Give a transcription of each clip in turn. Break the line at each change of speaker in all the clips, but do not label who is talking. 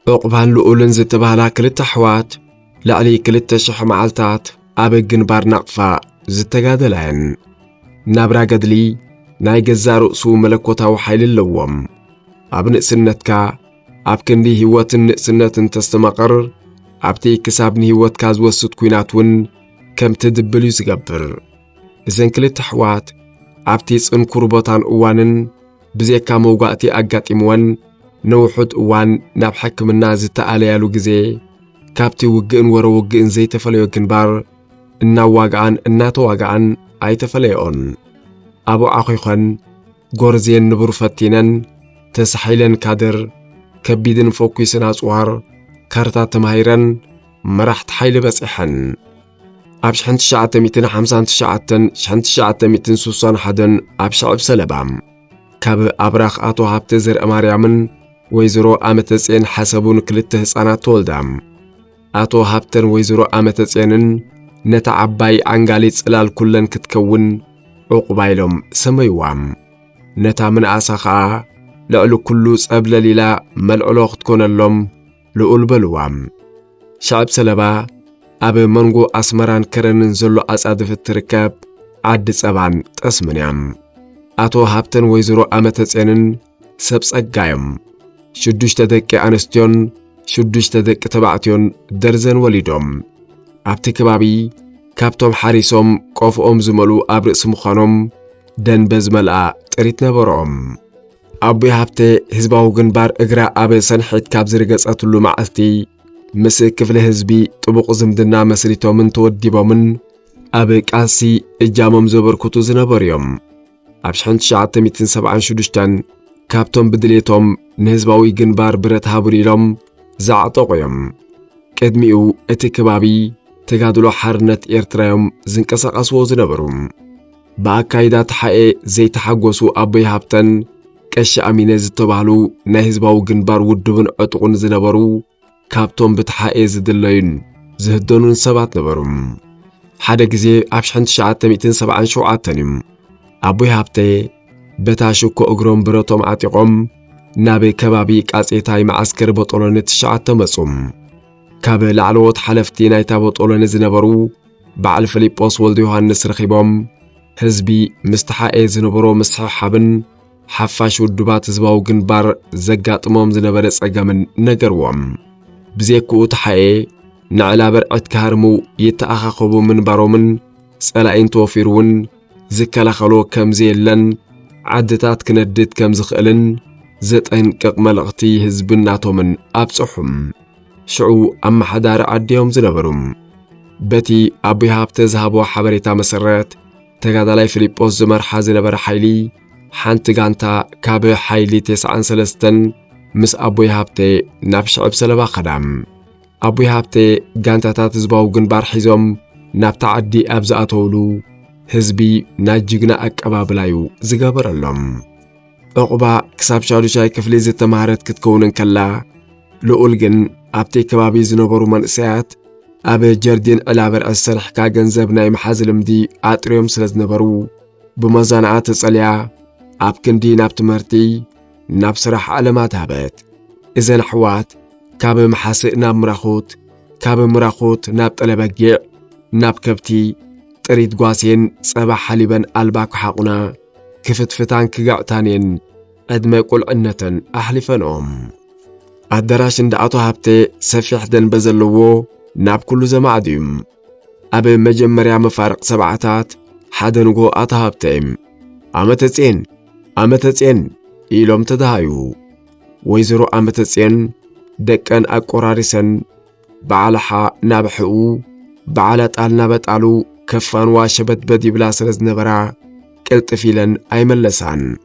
عقبان لؤلن زتبهلا كلتا حوات لعلي كلتا شح معلتات أبجن بار نقفا زتقادلين نابرا قدلي ناي جزار رؤسو ملكوتاو حيل اللوم أبنق سنتكا أبكندي هوات النقسنة تستمقر أبتي كسابني هوات كازوسط كويناتون كم تدبلو زقبر إذن كلتا حوات أبتي سن كربطان أوانن بزيكا موقعتي أقات إموان نوحد أوان ناب حكم الناز التقاليالو جزي كابتي وقن ورا وقن زي تفليو جنبار إنا واقعان إنا تواقعان أي تفليون أبو عقيقن غورزين نبر فتينن تسحيلن كادر كبيدن فوقي سناس وار كارتا تمهيرن مرحت حيل بسحن أبش حنت شعت 259 شحنت شعت 261 أبش عب سلبام كاب أبراخ أتو هابتزر أماريامن ويزرو أمتسين حسبون كلته هسانات تولدام أتو هابتن ويزرو أمتسينن نتعباي عنقالي تسلال كلن كتكون عقبايلهم سميوام نتا من أساقا لعلو كلو سأبل ليلا ملعلوخ تكون اللهم لؤل بلوام شعب سلبا أبي منغو أسمران كرنن زلو أسعد التركاب عد سبعان تسمنيام أتو هابتن ويزرو أمتسينن سبس أقايم شدوش تدك أنستيون شدوش تدك تبعتيون درزن وليدوم أبتي كبابي كابتوم حارسوم قوفهم زملو أبرئ مخانوم دن بزملأ تريت نبرهم أبي هابتي هزباو جنبار إجرا أبي سنحيت كاب زرقس أتلو معثتي مسك كفل هزبي طبق زمدنا مسريتو من تودي بمن أبي كاسي إجامم زبر كتو زنبريوم أبشحنت شعات 276 كابتوم بدليتهم نهزباوي جنبار برت هابريلهم زعطوقيم كدميو اتي كبابي تقادلو حرنت إيرترايوم زنكساقسو زنبروم بأكايدات حقي زي تحقوسو أبي هابتن كش أمينة زتبالو نهزباو جنبار ودبن عطقون زنبرو كابتوم بتحقي زدلين زهدونون سبات نبروم حدا جزي أبشحنت شعات 277 أبي هابتي بتاشوكو أجروم بروتوم عتيقوم نابي كبابي كاسيتاي معسكر بطولون تشعات مصوم كاب لعلوت حلفتي نايتا بطولون زنبرو بعل فيليبوس ولد يوحنس رخيبوم هزبي مستحقي زنبرو مسححابن حفاش ودبات زباو جنبار زقاطموم زنبر صقامن نغروم بزيكو تحقي نعلا برعت كهرمو يتأخخبو من بارومن صلاين توفيرون زكلاخلو كم زيلن عدتات كندت كم زخلن زتين كملغتي هزبناتومن أبصحهم شعو أما حدار عديهم زنبروم بتي أبي هابت زهابو حبريتا مسرات تقادلاي فيليبوس زمر حازنبر حيلي حانت غانتا كاب حيلي 9 مس أبي هابت نابشعب سلبا خدام أبي هابت غانتا تاتزباو جنبار حيزوم نابتعدي أبزأتولو هزبي ناجيغنا أكبابلايو زغبر اللهم عقبا كساب شاي كفلي زي تمهارت كتكونن كلا لؤلجن أبتي كبابي زنبرو منسيات أبي جردين ألابر السرح كاغنزب نايم حازلم دي آتريوم سلز نبرو بمزانعات الصليا أبكن ناب تمرتي ناب سرح علامات هابت إذن حوات كاب محاسق ناب مراخوت ناب طلبقيع ناب كبتي تريد قواسين صباح حليبا ألباك حقنا كفتفتان كقعتانين أدمي قل عنة أحلفن أدراش اندعطو هابتي سفيح دن بزلوو ناب كل زمعديم أبي مجمريا مفارق سبعتات حدنقو أطهابتيم أمتتين إيلوم تدهايو ويزرو أمتتين دكان أقرارسن بعلحا نابحقو بعلت نابتالو كفان واشبت بدي بلا سرز نبرا قلت فيلن أيملسان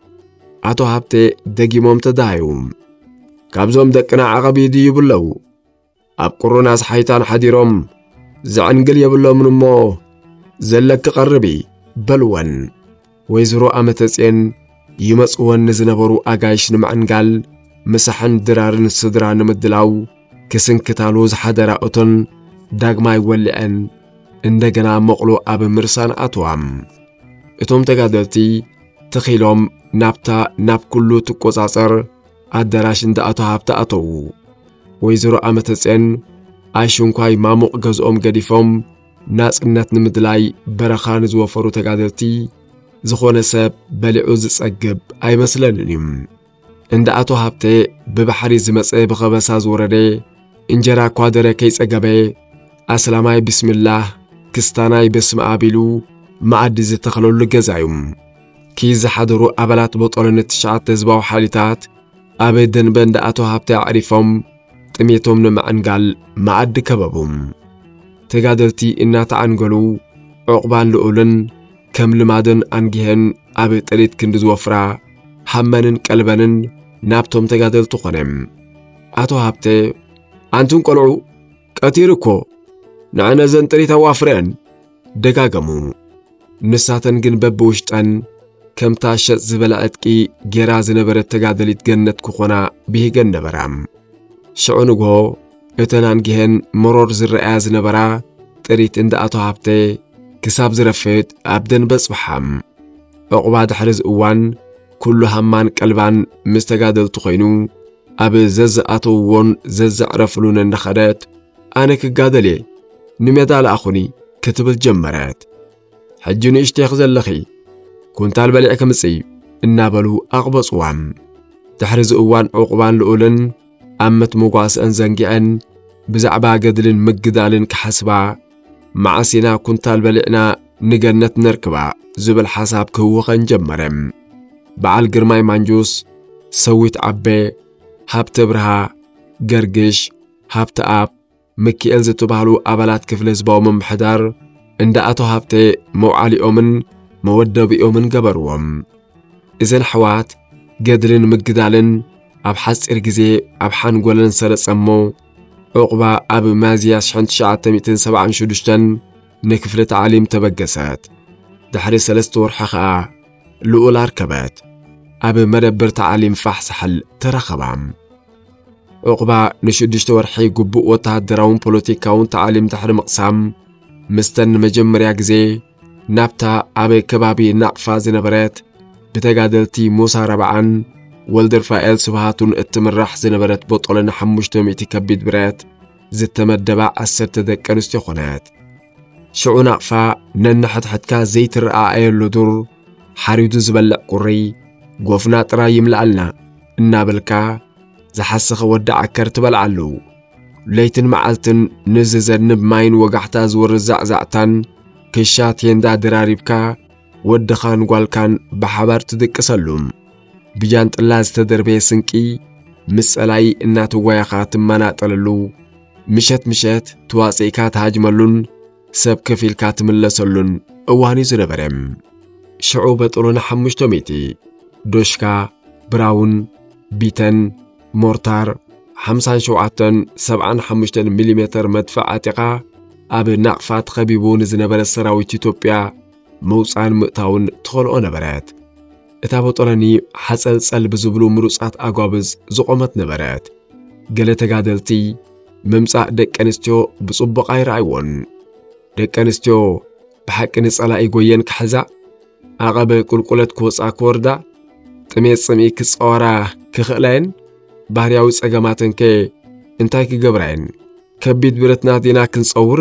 أتو هابتي دقيموم تدايوم كابزوم دكنا عقبي دي يبلو أبقرو ناس حيتان حديروم زعنقل يبلو من أمو زلك قربي بلون ويزرو أمتسين يمسقوان نزنبرو أغايش نمعنقال مسحن درارن الصدران مدلاو كسن كتالوز حدراؤتن داقماي ولئن اندقنا مقلو أب مرسان أطوام اتوم تقادرتي تخيلوم نابتا ناب كلو تقوصاصر أدراش اند أطو هابتا أطو ወይዘሮ ኣመተጽን ኣይሽንኳይ ማሞቕ ገዝኦም ገዲፎም ናጽነት ንምድላይ በረኻን ዝወፈሩ ተጋደልቲ ዝኾነ ሰብ በሊዑ ዝጸግብ ኣይመስለንን እዩ እንደ ኣቶ ሃብቴ ብባሕሪ ዝመጸ ብኸበሳ ዝወረደ እንጀራ ኳደረ ከይጸገበ ኣስላማይ ብስምላህ ክስታናይ በስመ አብ ኢሉ ማዕዲ ዝተኸለሉ ገዛ እዩ ኪዝ ዝሓደሩ ኣባላት ቦጦልነት 9 ህዝባዊ ሓይልታት ኣብ ደንበ እንደ ኣቶ ሃብቴ ኣዕሪፎም ጥሜቶም ንምዕንጋል ማዕዲ ከበቡ ተጋደልቲ እናተዓንገሉ ዕቑባን ልዑልን ከም ልማድን አንጊህን ኣብ ጥሪት ክንዲ ዝወፍራ ሓመንን ቀልበንን ናብቶም ተጋደልቱ ኾነም ኣቶ ሃብቴ አንቱን ቆልዑ ቀቲርኮ ንዕነ ዘን ጥሪት ኣዋፍረን ደጋገሙ ንሳተን ግን በብውሽጠን ከምታ ሸጥ ዝበልዐትቂ ጌራ ዝነበረት ተጋደሊት ገነት ክኾና ብሂገን ነበራም ሽዑ ንግሆ እተን አንጊህን መሮር ዝረአያ ዝነበራ ጥሪት እንደ ኣቶ ሃብቴ ክሳብ ዝረፍት ኣብ ደንበ ጽባሓም ዕቑባ ድሕሪ እዋን ኩሉ ሃማን ቀልባን ምስ ተጋደልቱ ኮይኑ ኣብ ዘዝኣተውዎን ዘዘዕረፍሉን እንደኸደት ኣነ ክጋደል እየ ንሜዳ ለኣኹኒ ክትብል ጀመረት ሕጂ ንእሽተይ ዘለኺ ኩንታል በሊዕ ከምጽይ እናበሉ ኣቕበጽዋም ድሕሪ እዋን ዕቑባን ልዑልን ኣመት መጓስአን ዘንጊዐን ብዛዕባ ገድልን ምግዳልን ክሓስባ ማዓሲና ኩንታል በሊዕና ንገነት ነርክባ ዝብል ሓሳብ ክህወኸን ጀመረም በዓል ግርማይ ማንጁስ ሰዊት ዓቤ ሃብተ ብርሃ ገርግሽ ሃብተ ኣብ ሚካኤል ዝተባህሉ ኣባላት ክፍለ ህዝባዊ ምምሕዳር እንደ ኣቶ ሃብቴ መውዓሊኦምን መወደቢኦምን ገበርዎም እዘን ሕዋት ገድልን ምግዳልን ኣብ ሓፂር ግዜ ኣብ ሓንጎለን ሰረጸሞ ዕቑባ ኣብ ሚያዝያ 1976 ንክፍለ ተዓሊም ተበገሰት ድሕሪ 3 ወርሒ ኸኣ ልዑል ኣርከበት ኣብ መደበር ተዓሊም ፋሕ ሳሕል ተረኸባ ዕቑባ ን6 ወርሒ ግቡእ ወተሃደራውን ፖለቲካውን ተዓሊም ድሕሪ ምቕሳም ምስተን መጀመርያ ግዜ ናብታ ኣብ ከባቢ ናቕፋ ዝነበረት ብተጋደልቲ ሙሳ ረብዓን ወልደር ፋኤል ስብሃቱን እትምራሕ ዝነበረት ቦጦልን 500 ከቢድ ብረት ዝተመደባ 10 ደቂ ኣንስትዮ ኾነት ሽዑ ናቕፋ ነንሕትሕትካ ዘይትረኣየሉ ዱር ሓሪዱ ዝበልዕ ቁሪ ጎፍና ጥራይ ይምላኣልና እናበልካ ዝሓስኸ ወዲ ዓከር ትበልዓሉ ለይትን መዓልትን ንዝዘንብ ማይን ወጋሕታ ዝወርድ ዛዕዛዕታን ክሻ ቴንዳ ድራሪብካ ወድኻን ጓልካን ብሓባር ትድቅሰሉ ብጃንጥላ ዝተደርበየ ስንቂ ምስ ጸላይ እናትዋያኻ ትመናጠለሉ ምሸት ምሸት ትዋጽኢካ ትሃጅመሉን ሰብ ከፊልካ ትምለሰሉን እዋን እዩ ዝነበረም ሽዑ በጥሎን 500 ዶሽካ ብራውን ቢተን ሞርታር 57-75 ሚሜ መድፈዕ ኣጢቓ ኣብ ናቕፋት ኸቢቡ ንዝነበረ ሰራዊት ኢትዮጵያ መውፃን ምእታውን ትኸልኦ ነበረት እታ በጦለኒ ሓጸልጸል ብዝብሉ ምሩጻት ኣጓብዝ ዝቆመት ነበረት ገለ ተጋደልቲ ምምጻእ ደቂ ኣንስትዮ ብጽቡቕ ኣይረኣይዎን ደቂ ኣንስትዮ ብሓቂ ንጸላኢ ጎየን ክሕዛ ኣቐበ ቁልቁለት ክወጻ ክወርዳ ጥሜት ጽምኢ ክጸወራ ክኽእላየን ባህርያዊ ጸገማትን ከ እንታይ ክገብራየን ከቢድ ብረትና ዲና ክንጸውር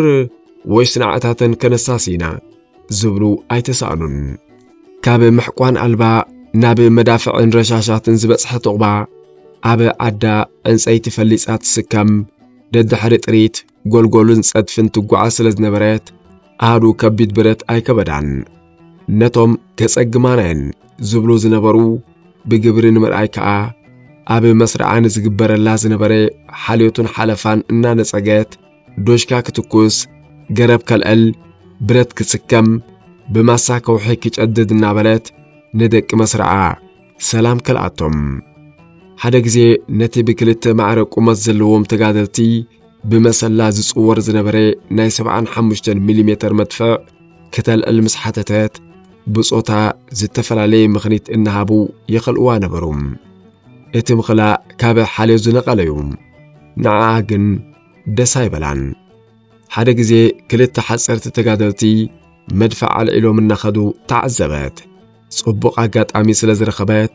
ወይስ ንዓታተን ከነሳሲና ዝብሉ ኣይተሳእኑን ካብ ምሕቋን ኣልባ ናብ መዳፍዕን ረሻሻትን ዝበጽሐት ዕቑባ ኣብ ዓዳ ዕንፀይቲ ፈሊጻ ትስከም ደድሕሪ ጥሪት ጎልጎልን ጸድፍን ትጓዓዝ ስለ ዝነበረት ኣሃዱ ከቢድ ብረት ኣይከበዳን ነቶም ከጸግማናየን ዝብሉ ዝነበሩ ብግብሪ ንምርኣይ ከዓ ኣብ መስርዓን ዝግበረላ ዝነበረ ሓልዮቱን ሓለፋን እናነጸገት ዶሽካ ክትኩስ ገረብ ከልዕል ብረት ክስከም ብማሳ ከውሒ ክጨድድ እናበለት ንደቂ መስርዓ ሰላም ከልኣቶም ሓደ ግዜ ነቲ ብክልተ ማዕረ ቁመት ዘለዎም ተጋደልቲ ብመሰላ ዝጽወር ዝነበረ ናይ 75 ሚሜ መድፈዕ ከተልዕል ምስ ሓተተት ብጾታ ዝተፈላለየ ምኽኒት እናሃቡ ይኽልእዋ ነበሩ እቲ ምኽላእ ካብ ሓልዮ ዝነቐለዩ ንዓ ግን ደስ ኣይበላን ሓደ ግዜ ክልተ ሓጸርቲ ተጋደልቲ መድፈዕ ኣልዒሎም እናኸዱ ተዓዘበት ጽቡቕ ኣጋጣሚ ስለ ዝረኸበት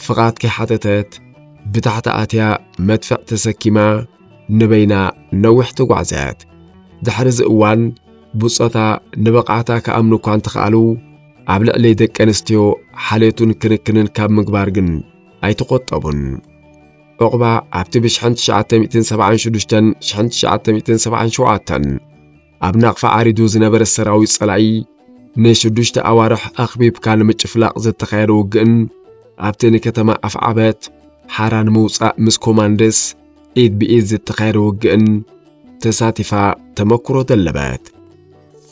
ፍቓት ከይሓተተት ብታሕቲ ኣትያ መድፈዕ ተሰኪማ نبينا نوح تقعزات دحرز اوان بوصتا نبقعتا كأمنو كان تخالو عبلق ليدك انستيو حاليتون كنكنن كاب مقبارجن اي تقطبون عقبا عبتي بشحنت شعاتة 276 شحنت شعاتة 277 عبناق فعاريدو زنبر السراوي الصلاعي نشدوشت اوارح اخبيب كان مجفلاق زد تخيرو وقن عبتيني كتما افعبت حاران موصا مس كوماندس ايد بإيد زد تخيرو وقن تساتفا تمكرو دلبات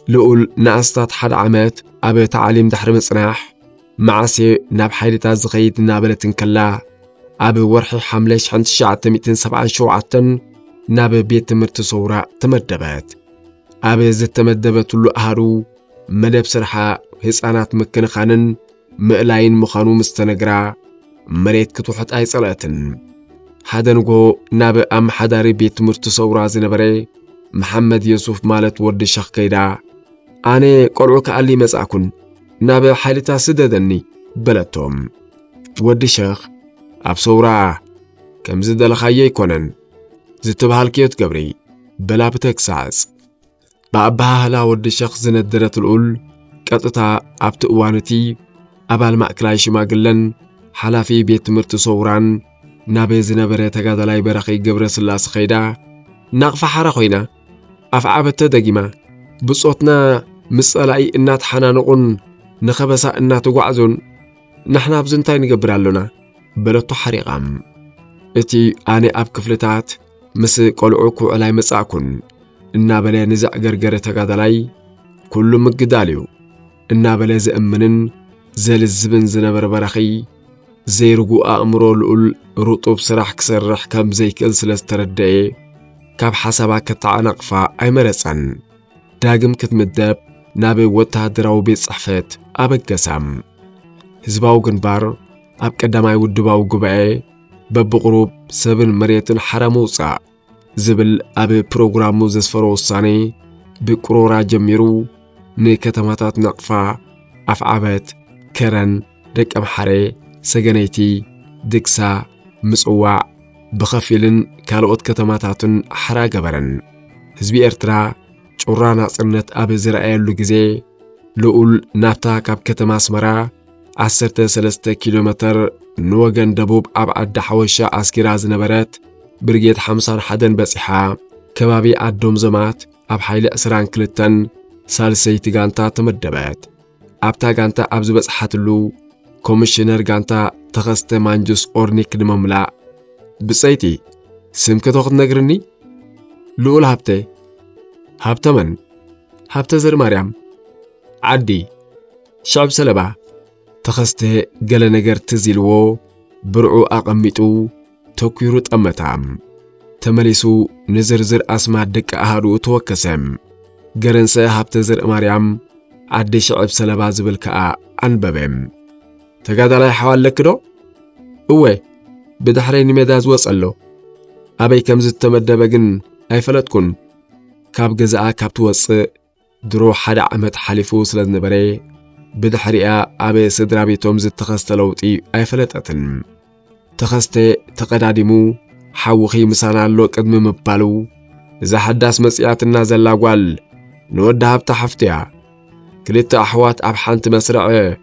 لقول ناستات حد عمت أبي تعليم دحر مصناح معسي ناب حيلتا زغيد نابلتن كلا أبي ورحي حملش حنت شعات 277 ناب بيت تمرت صورة تمدبات أبي زد تمدبت اللو أهارو مدب سرحة هسانات مكن خانن مقلاين مخانو مستنقرا مريت كتوحت أي صلاتن حدا نقو ناب أم حداري بيت تمرت صورة زنبري محمد يوسف مالت ورد الشيخ كيدا أنا قرعك علي مساكن ناب حالتا سددني بلتهم ورد الشيخ أب صورة كم زد لخايا يكونن زتبها الكيوت قبري بلا بتكساس بأبها هلا ورد الشيخ زندرت الأول قطتا أبت أوانتي أبال مأكلاي شماقلن حلافي بيت مرت صوران نابي زنبري تقادلاي برخي قبر سلاس خيدا نغفى حرقوينا أفعبت دقيمة بصوتنا مسألة إنات حنانقون نخبسا إنات وقعزون نحنا بزنتاي نقبرالونا بلطو حريقام اتي آني أب كفلتات مس قلعوكو علاي مساكن إنا بلي نزع قرقر تقادلاي كل مقداليو إنا بلي زأمنن زال الزبن زنبر برخي زي رقوء أمرو لقل رطوب سراح كسرح كم زي كالسلس تردئي كاب حسابا كتعنقفا أي مرسان داقم كتمدب نابي وتهدراو بيت صحفت أبقسام هزباو جنبار أب قداماي ودباو قبعي ببقروب سبن مريتن حرموصا زبل أبي بروغرامو زسفرو الصاني بقرورا جميرو ني كتماتات نقفا أفعبت كرن دك أمحري سجنيتي دكسا مسعوع بخفيلن كالوت كتماتاتن حرا قبرن هزبي إرترا ጮራና ጽነት አብ ዝራኤሉ ጊዜ ልኡል ናፍታ ካብ ከተማ አስመራ 13 ኪሎ ሜትር ንወገን ደቡብ አብ ዓዲ ሓወሻ አስኪራ ዝነበረት ብርጌት 51 በጽሓ ከባቢ አዶም ዘማት አብ ሓይሊ 22 ሳልሰይቲ ጋንታ ተመደበት ኣብታ ጋንታ ኣብ ዝበጽሓትሉ ኮሚሽነር ጋንታ ተኸስተ ማንጁስ ኦርኒክ ንመምላ ብጸይቲ ስምከቶ ክትነግርኒ ልኡል ሃብተ هابتمن هابتزر مريم عدي شعب سلبا تخسته قل نجر تزيلو برعو أقميتو توكيرو تأمتام تمليسو نزرزر أسمع دك أهارو توكسم قرنسة هابتزر مريم عدي شعب سلبا زبالكا أنببم تقاد علي حوال لكدو اوه بدحرين ميداز وصلو أبي كمزت تمدبقن أي فلتكن كاب جزاء كاب توصى درو حدا عمد حلفو سلزنبري بدحريا أبي سدرا بيتوم زد تخستلوتي أي فلتأتن تخستي تقدادمو حوخي مسانا اللو قدم مبالو إذا حداس مسيات النازل لاقوال نودها بتحفتيا كليت أحوات أبحانت مسرع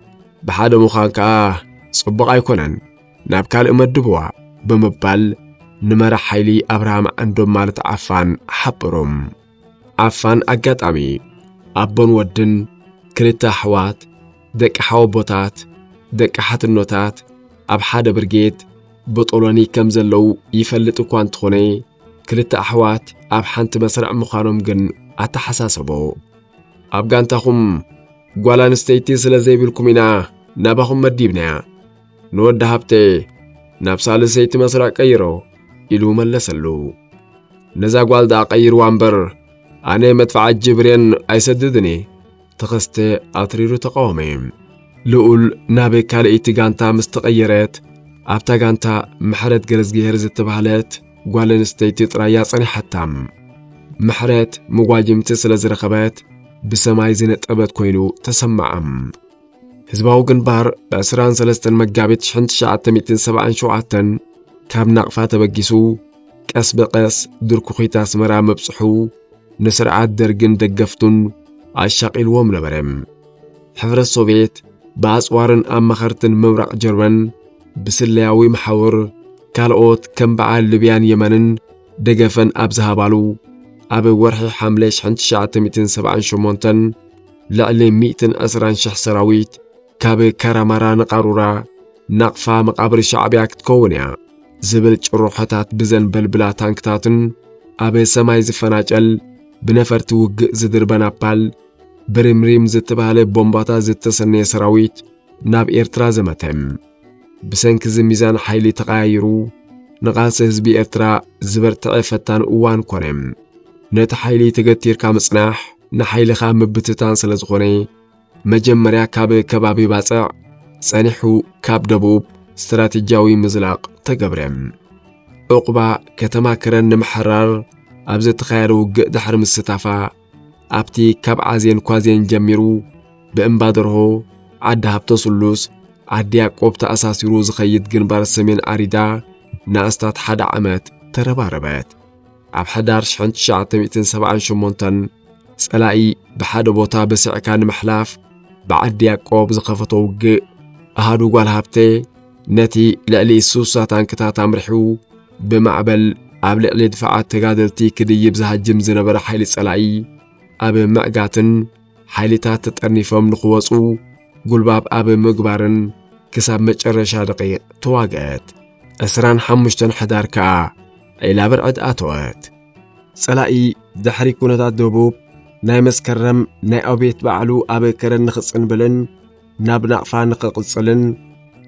بحادة مخانكا صبق أيكونن نابكال امدبوا بمبال نمر حيلي أبراهام عندهم مالت عفان حبرم عفان أقاتامي أبون ودن كلتا حوات دك حوبوتات دك حتنوتات أب حدا برجيت بطولاني كمزلو يفلتو كوان تخوني كلتا حوات أب حانت مسرع مخانم جن أتحساسبو أب جانتاهم قوالان ستيتي سلازي بالكمينا نابهم مديبنا نود هابتي نابسال سيتي مسرع كيرو إلو ملسلو نزا قوال دا قير وانبر أنا مدفع الجبرين أيسددني تخستي أطريرو تقاومي لقول نابي كالئيتي غانتا مستقيرات أبتا غانتا محرات قرزقي هرز التبهالات قوالن ستيتي ترايا صني حتام محرات مواجم تسلز رقبات بسماي زينة أبد كوينو تسمعم هزباو جنبار بأسران سلستن مقابت شحنت شعات 277 كاب نقفات بقيسو ቀስ በቀስ ድርኩኺት ኣስመራ መብጽሑ ንስርዓት ደርግን ደገፍቱን ኣሻቒልዎም ነበረም። ሕብረት ሶቪየት ብኣጽዋርን ኣማኸርትን ምብራቕ ጀርመን ብስለያዊ መሓውር ካልኦት ከም በዓል ሊብያን የመንን ደገፈን ኣብ ዝሃባሉ ኣብ ወርሒ ሐምሌ 1978 ልዕሊ 120,000 ሰራዊት ካብ ካራማራ ንቃሩራ ናቕፋ መቃብሪ ሻዕብያ ክትከውን እያ ዝብል ጭሩሖታት ብዘንበልብላ ታንክታትን ኣብ ሰማይ ዝፈናጨል ብነፈርቲ ውግእ ዝድርበናባል ብርምሪም ዝተባሃለ ቦምባታት ዝተሰነየ ሰራዊት ናብ ኤርትራ ዘመተም። ብሰንኪ ሚዛን ሓይሊ ተቐያይሩ ንቓልሲ ህዝቢ ኤርትራ ዝበርትዐ ፈታን እዋን ኮነም። ነቲ ሓይሊ ተገቲርካ ምጽናሕ ንሓይልኻ ምብትታን ስለ ዝኾነ መጀመርያ ካብ ከባቢ ባጽዕ ጸኒሑ ካብ ደቡብ ስትራቴጂያዊ ምዝላቕ ተገብረም። ዕቑባ ከተማ ከረን ንምሕራር ኣብ ዝተኻየደ ውግእ ድሕሪ ምስታፋ ኣብቲ ካብ ዓዜን ኳዜን ጀሚሩ ብእምባ ደርሆ ዓዲ ሃብተ ስሉስ ዓዲ ያዕቆብ ተኣሳሲሩ ዝኸይድ ግንባር ሰሜን ኣሪዳ ንኣስታት 1 ዓመት ተረባረበት። ኣብ ሕዳር 1978 ጸላኢ ብሓደ ቦታ በስዕካ ንምሕላፍ ብዓዲ ያዕቆብ ዝኸፈቶ ውግእ ኣሃዱ ጓል ሃብቴ ነቲ ልዕሊ 60 ታንክታት ኣምሪሑ ብማዕበል ኣብ ልዕሊ ድፍዓት ተጋደልቲ ክድይብ ዝሃጅም ዝነበረ ሓይሊ ጸላኢ ኣብ ምዕጋትን ሓይልታት ተጠርኒፎም ንኽወፁ ጉልባብ ኣብ ምግባርን ክሳብ መጨረሻ ደቂቕ ተዋግአት። 25 ሕዳር ከዓ ዒላ ብርዕድ ኣተወት። ጸላኢ ድሕሪ ኩነታት ደቡብ ናይ መስከረም ናይ ኣቤት በዓሉ ኣብ ከረን ንኽጽንብልን ናብ ናቕፋ ንኽቕጽልን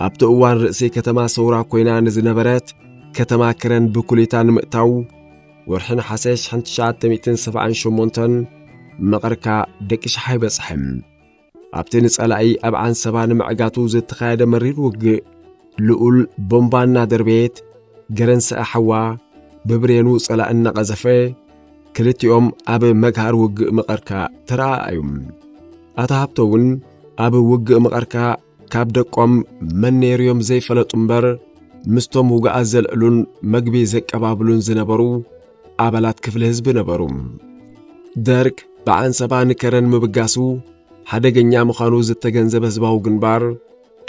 ኣብቲ እዋን ርእሲ ከተማ ሰውራ ኮይና ንዝነበረት ከተማ ከረን ብኩሌታ ንምእታው ወርሒ ነሓሴ 1978 መቐርካ ደቂ ሸሓይ በጽሕም። ኣብቲ ንጸላኢ ኣብ ዓንሰባ ንምዕጋቱ ዝተኻየደ መሪር ውግእ ልኡል ቦምባና ደርቤት ገረንሰአ ሓዋ ብብሬኑ ጸላእ እናቐዘፈ ክልቲኦም ኣብ መግሃር ውግእ መቐርካ ተረኣዩም። ኣታ ሃብተውን ኣብ ውግእ መቐርካ ካብ ደቆም መነርዮም ዘይፈለጡ እምበር ምስቶም ውግኣት ዘልዕሉን መግቢ ዘቀባብሉን ዝነበሩ ኣባላት ክፍሊ ህዝቢ ነበሩ። ደርግ ብዓንሰባ ንከረን ምብጋሱ ሓደገኛ ምዃኑ ዝተገንዘበ ህዝባዊ ግንባር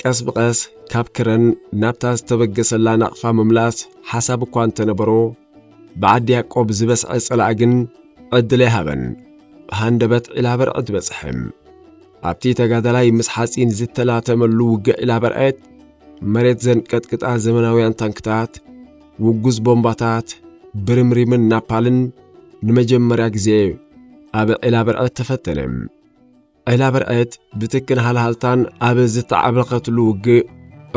ቀስ ብቐስ ካብ ከረን ናብታ ዝተበገሰላ ናቕፋ ምምላስ ሓሳብ እኳ እንተነበሮ ብዓዲ ያዕቆብ ዝበስዐ ጸላእ ግን ዕድል ኣይሃበን። ሃንደበት ዒላ በርዕድ በጽሕም። ኣብቲ ተጋዳላይ ምስ ሓጺን ዝተላተመሉ ውግእ ዒላ በርዕድ መሬት ዘንቀጥቅጣ ዘመናውያን ታንክታት ውጉዝ ቦምባታት ብርምሪምን ናፓልን ንመጀመርያ ግዜ ኣብ ዒላ በርዕድ ተፈተነም። ዒላ በርዕድ ብትክን ሃልሃልታን ኣብ ዝተዓበኸትሉ ውግእ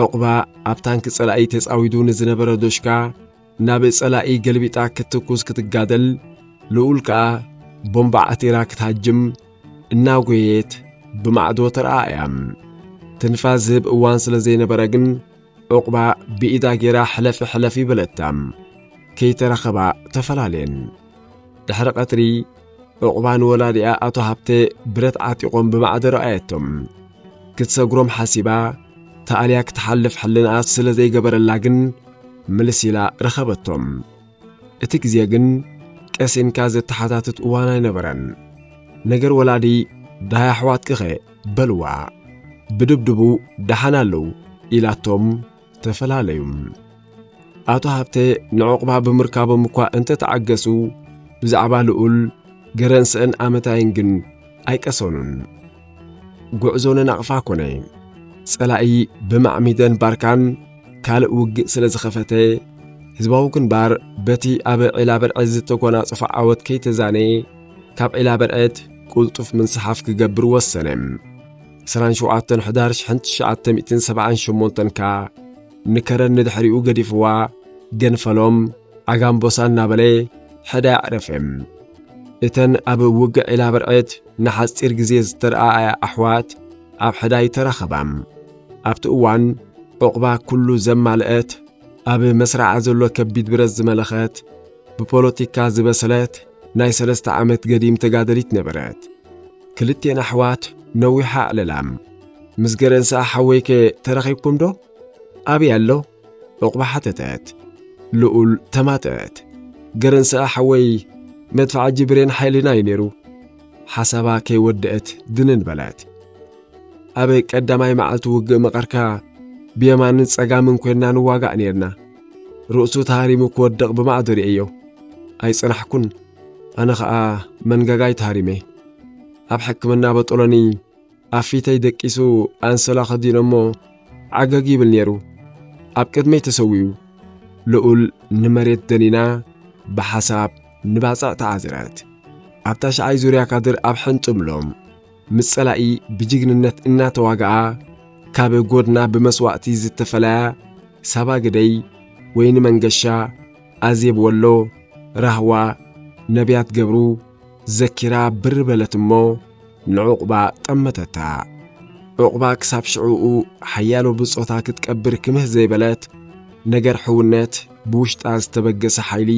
ዕቑባ ኣብ ታንክ ጸላኢ ተጻዊዱ ንዝነበረ ዶሽካ ናብ ጸላኢ ገልቢጣ ክትኩስ ክትጋደል ልኡል ከዓ ቦምባ ዓቲራ ክትሃጅም እናጎየት ብማዕዶ ተረኣያም። ትንፋስ ዝህብ እዋን ስለ ዘይነበረ ግን ዕቑባ ብኢዳ ጌራ ሕለፊ በለታም ከይተረኸባ ተፈላለየን። ድሕሪ ቀትሪ ዕቑባ ንወላዲኣ ኣቶ ሃብቴ ብረት ዓጢቖም ብማዕደ ረኣየቶም። ክትሰግሮም ሓሲባ ተኣልያ ክትሓልፍ ሕልናት ስለ ዘይገበረላ ግን ምልሲላ ረኸበቶም። እቲ ግዜ ግን ቀሲንካ ዘተሓታትት እዋን ኣይነበረን። ነገር ወላዲ ዳሃይ ኣሕዋትክኸ በልዋ ብድብድቡ ደሓን ኣለዉ ኢላቶም ተፈላለዩ። ኣቶ ሃብቴ ንዕቑባ ብምርካቦም እኳ እንተተዓገሱ ብዛዕባ ልኡል ገረንስአን ኣመታይን ግን ኣይቀሰኑን። ጉዕዞ ንናቕፋ ኮነ። ጸላኢ ብማዕሚደን ባርካን ካልእ ውግእ ስለ ዝኸፈተ ህዝባዊ ግንባር በቲ ኣብ ዒላ በርዕድ ዝተጎናጸፈ ዓወት ከይተዛነየ ካብ ዒላ በርዕድ ቁልጡፍ ምንስሓፍ ክገብር ወሰነ። 27 ሕዳር 1978 ካ ንከረን ንድሕሪኡ ገዲፍዋ ገንፈሎም ኣጋምቦሳ እናበለ ሕዳ ያዕረፈም። እተን ኣብ ውግእ ዒላ በርዕድ ንሓፂር ግዜ ዝተረኣያ ኣሕዋት ኣብ ሕዳይ ተረኸባም። ኣብቲ እዋን ዕቑባ ኩሉ ዘማልአት ኣብ መስራዓ ዘሎ ከቢድ ብረት ዝመለኸት ብፖለቲካ ዝበሰለት ናይ 3 ዓመት ገዲም ተጋደሊት ነበረት። ክልቴን ኣሕዋት ነዊሓ ዕለላም ምስ ገረንሰኣ ሓወይከ ተረኺብኩም ዶ? ኣብይ ኣሎ ዕቑባ ሓተተት። ልኡል ተማተት። قرنسا حوي مدفع جبرين حيلنا ينيرو حسابا كي ودأت دنن بلات أبك قداماي معلت وق مقركا بيمان صقامن كنا نواقع نيرنا رؤسو تهاريمو كودق بمعذري ايو اي صنحكن انا خا منغغاي تهاريمي اب حكمنا بطولني افيتي دقيسو انسلا خدينمو عغغي بالنيرو اب قدمي تسويو لؤل نمريت دنينا بحساب نباصع تعازرات ابتاش اي زوريا كادر اب حنطملوم مصلاي بجግንነት እና ተዋጋአ ካብ ጎድና በመስዋዕቲ ዝተፈላያ ሰባ ገደይ ወይን መንገሻ አዜብ ወሎ ራህዋ ነቢያት ገብሩ ዘኪራ ብር በለትሞ ንዑቅባ ጠመተታ ዕቅባ ክሳብ ሽዑኡ ሓያሎ ብጾታ ክትቀብር ክምህ ዘይበለት ነገር ሕውነት ብውሽጣ ዝተበገሰ ሓይሊ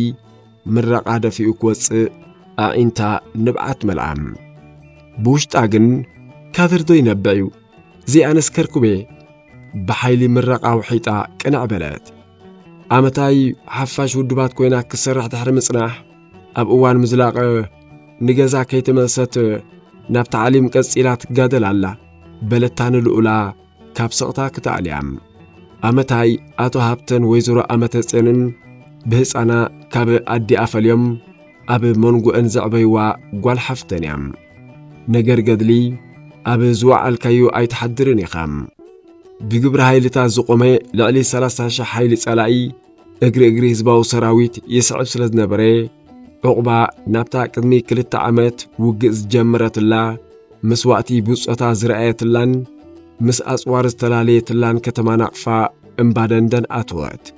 ምረቃ ደፊኡ ክወፅእ አኢንታ ንብዓት መልአም بوشت أجن كاثر دوي نبعيو زي أنس كركوبي بحيلي مرقا وحيطا كنع بلاد عمتاي حفاش ودبات كوينا كسرح تحرم صناح أب أوان مزلاق نجازا كيتمست ناب تعليم كسيلات قادل الله بلتان الأولى كابسقتا كتعليم عمتاي أتو هابتن ويزورو عمتسينن بهس أنا كاب أدي أفليوم أب منغو أنزعبيوا قوال حفتنيام نجر قدلي أبي زوع الكيو أي تحضرني خام بجبر هاي لتازقومي لعلي 13 حيل سلاي اجري زباو سراويت يسعب سلز نبري عقبا نبتا قدمي كلتا عمت وجز جمرت الله مسواتي بوصتا زرعيت لان مس أصوار استلاليت لان كتما نقفا امبادندن أتوات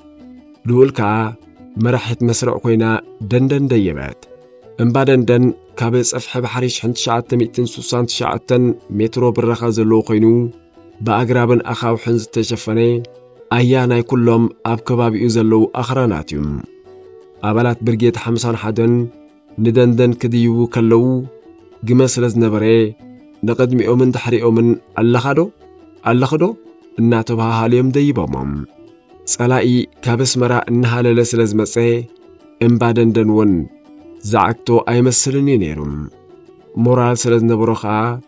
دولكا مرحت مسرع كوينا دندن ديبات امبادندن كابس أفحب حريش حنت شعات 169 مترو بالرخا زلو خينو بأقرابن أخاو حنز تشفني أياناي كلهم أب كبابي يزلو أخراناتيوم أبالات برجيت حمسان حدن ندندن كديو كلو قمس لزنبري نقدمي أومن تحري أومن اللخدو الناتبها هاليوم ديبامم سلاقي كابس مرا إنها للسلز مسي امبادندن ون زعكتو أي مسلني نيرم مورال سلز نبروخا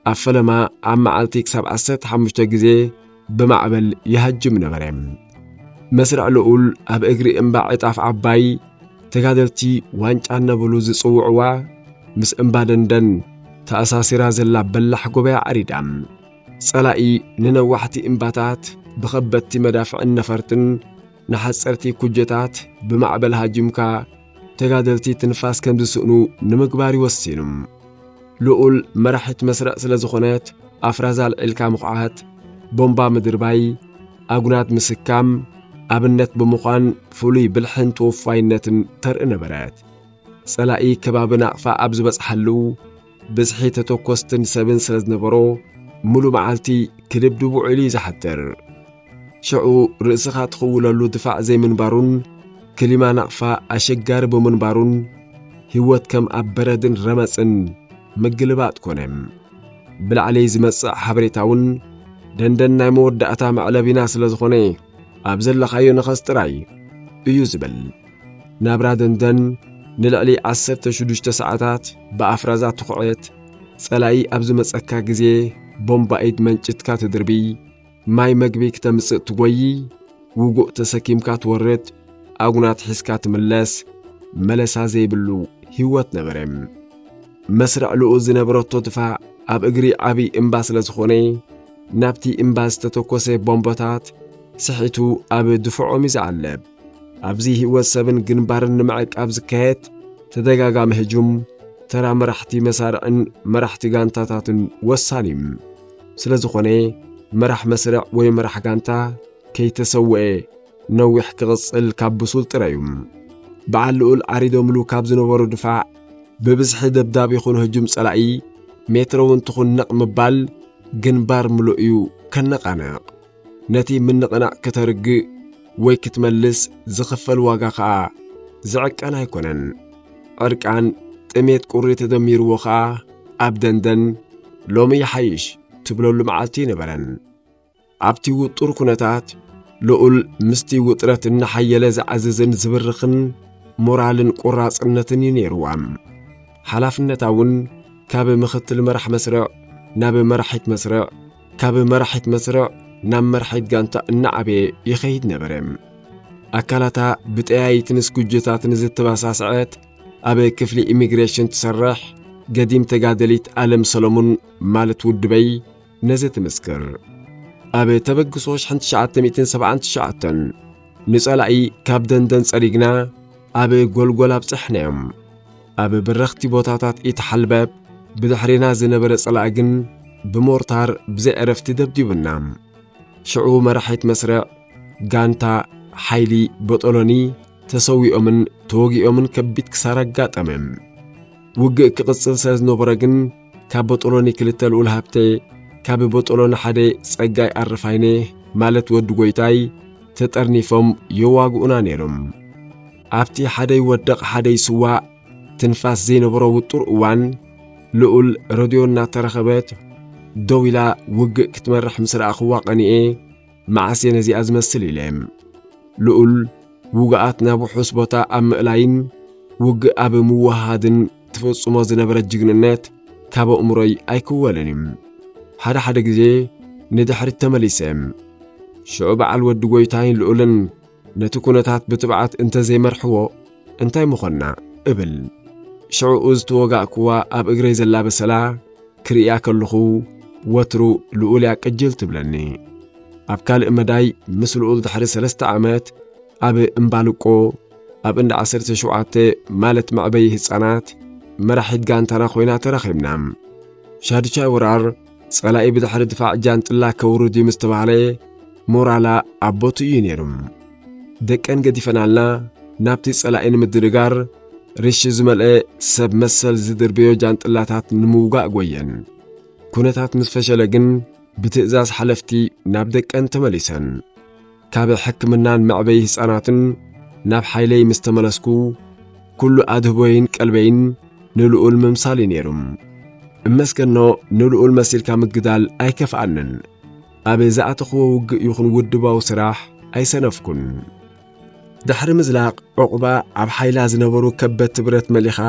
أفلما عم عالتيك 7 جزي بمعبل يهجم نبرم مسرع لقول أب إجري إمباعت أف عباي تقادرتي وانج عنا بلوز صوعوا مس إمبادندن تأساسي رازلا بلح قبيع عريدام سلاقي ننوحتي إمباتات بخبتي مدافع النفرتن نحسرتي كجتات بمعبل هاجمكا تقادرتي تنفاس كم دسؤنو نمقباري وسينم لقول مرحت مسرق سلازخونات أفرازال إلكا مقعات بومبا مدرباي أقنات مسكام أبنت بمقان فولي بالحن توفاينتن ترقن برات سلاقي كبابنا فأبزو بس حلو بزحي تتوكوستن سبن سلز نبرو ملو معالتي كلب دبو علي زحتر شعو رئيسخا تخولالو دفاع زي منبارون كلمة نقفا أشجار بمنبارون هوت كم أبردن رمسن مقلبات كونم بالعلي زمسع حبريتاون دندن نايمور داتا معلبي ناس لزخوني أبزل لخايو نخستراي يوزبل نابرا دندن نلعلي 16 ساعات بأفرازات تقعيت سلاي أبزو مسأكا جزي بومبا ايد منشتكا تدربي ماي مقبيك تمسق تقوي وقوء تسكيمكا تورد أغنات حسكات ملاس ملسا زي بلو هيوات نبرم مسرع لؤز نبرتو دفاع أب إجري عبي إمباس لزخوني نابتي إمباس تتوكوسي بومباتات سحيتو أب دفعو مزعلب أبزي هيوات سبن جنبارن معك أبز كهات تدقاقا مهجوم ترى مرحتي مسارعن مرحتي غانتاتاتن وسانيم سلزخوني مرح مسرع ويمرح غانتا كي تسوئي نوح كغصل كابسول ترايوم بعلقول عريدو ملو كابز نورو دفاع ببزح دبداب يخون هجوم سلاقي مترون تخون نق مبال جنبار ملوئيو كنقاناق نتي من نقناق كترق ويكتملس زخفل واقاقا زعك أنا يكونن عرقان تميت قرية دمير وخا أبدندن لومي حيش تبلو المعالتي نبرن عبتي وطور كنتات لقول مستي وطرات النحية لازع عزيزن زبرخن ሞራልን ቁራጽነትን ይነርዋም ሓላፍነታውን ካብ ምኽትል መራሕ መስርዕ ናብ መራሒት መስርዕ ካብ መራሒት መስርዕ ናብ መራሒት ጋንታ እናዓበየ ይኸይድ ነበረ ኣካላታ ብጠያይትን ስኩጀታትን ዝተባሳስዐት ኣብ ክፍሊ ኢሚግሬሽን ትሰርሕ ገዲም ተጋደሊት ዓለም ሰሎሞን ማለት ውድበይ ነዚ ትምስክር ኣብ ተበግሶ 1979 ንጸላኢ ካብ ደንደን ጸሪግና ኣብ ጎልጎላ በጽሕናዮም ኣብ በረኽቲ ቦታታት ኢትሓልበብ ብድሕሪና ዝነበረ ጸላኢ ግን ብሞርታር ብዘይ ዕረፍቲ ደብዲቡና ሽዑ መራሒት መስርዕ ጋንታ ሓይሊ በጠሎኒ ተሰዊኦምን ተወጊኦምን ከቢድ ክሳራ ኣጋጠመም ውግእ ክቕጽል ስለዝነበረ ግን ካብ በጠሎኒ ክልተ ልኡል ሃብቴ ካብ በጠሎኒ ሓደ ጸጋይ ኣርፋይኔ ማለት ወዲ ጎይታይ ተጠርኒፎም የዋግኡና ነይሮም ኣብቲ ሓደ ይወደቕ ሓደ ይስዋዕ ትንፋስ ዘይነበሮ ውጡር እዋን ልኡል ሬድዮ እናተረኸበት ደው ኢላ ውግእ ክትመርሕ ምስ ረኣኽዋ ቀኒኤ መዓስ ነዚኣ ዝመስል ኢለም ልኡል ውግኣት ናብ ውሑስ ቦታ ኣብ ምእላይን ውግእ ኣብ ምውሃድን ትፈጽሞ ዝነበረ ጅግንነት ካብ እምሮይ ኣይክወለንን ሓደ ግዜ ንድሕሪት ተመሊሰም ሽዑ በዓል ወዲ ጎይታይን ልኡልን ነቲ ኩነታት ብትብዓት እንተዘይመርሕዎ እንታይ ምኾና እብል ሽዑ ዝተወጋእክዋ ኣብ እግረይ ዘላ በሰላ ክሪያ ከለኹ ወትሩ ልኡል ያቀጅል ትብለኒ ኣብ ካልእ መዳይ ምስ ልኡል ድሕሪ 3 ዓመት ኣብ እምባልቆ ኣብ እንዳ 17 ማለት ማዕበይ ህፃናት መራሒት ጋንታና ኮይና ተረኺብና ሻድቻይ ወራር ጸላኢ ብድሕሪ ድፋዕ ጃንጥላ ከውርድ ምስተባሃለ ሞራላ ኣቦቱ እዩ ነይሩ ደቀን ገዲፈናልና ናብቲ ጸላኢ ንምድርጋር ርሽ ዝመልአ ሰብ መሰል ዝድርብዮ ጃንጥላታት ንምውጋእ ጎየን ኩነታት ምስ ፈሸለ ግን ብትእዛዝ ሓለፍቲ ናብ ደቀን ተመሊሰን ካብ ሕክምናን ማዕበይ ህፃናትን ናብ ሓይለይ ምስ ተመለስኩ ኩሉ ኣድህቦይን ቀልበይን ንልኡል ምምሳል ነይሩ እመስገኖ ንልኡል መሲልካ ምግዳል ኣይከፍኣንን ኣብ ዝኣተኽዎ ውግእ ይኹን ውድባው ስራሕ ኣይሰነፍኩን ድሕሪ ምዝላቕ ዕቑባ ኣብ ሓይላ ዝነበሩ ከበድቲ ብረት መሊኻ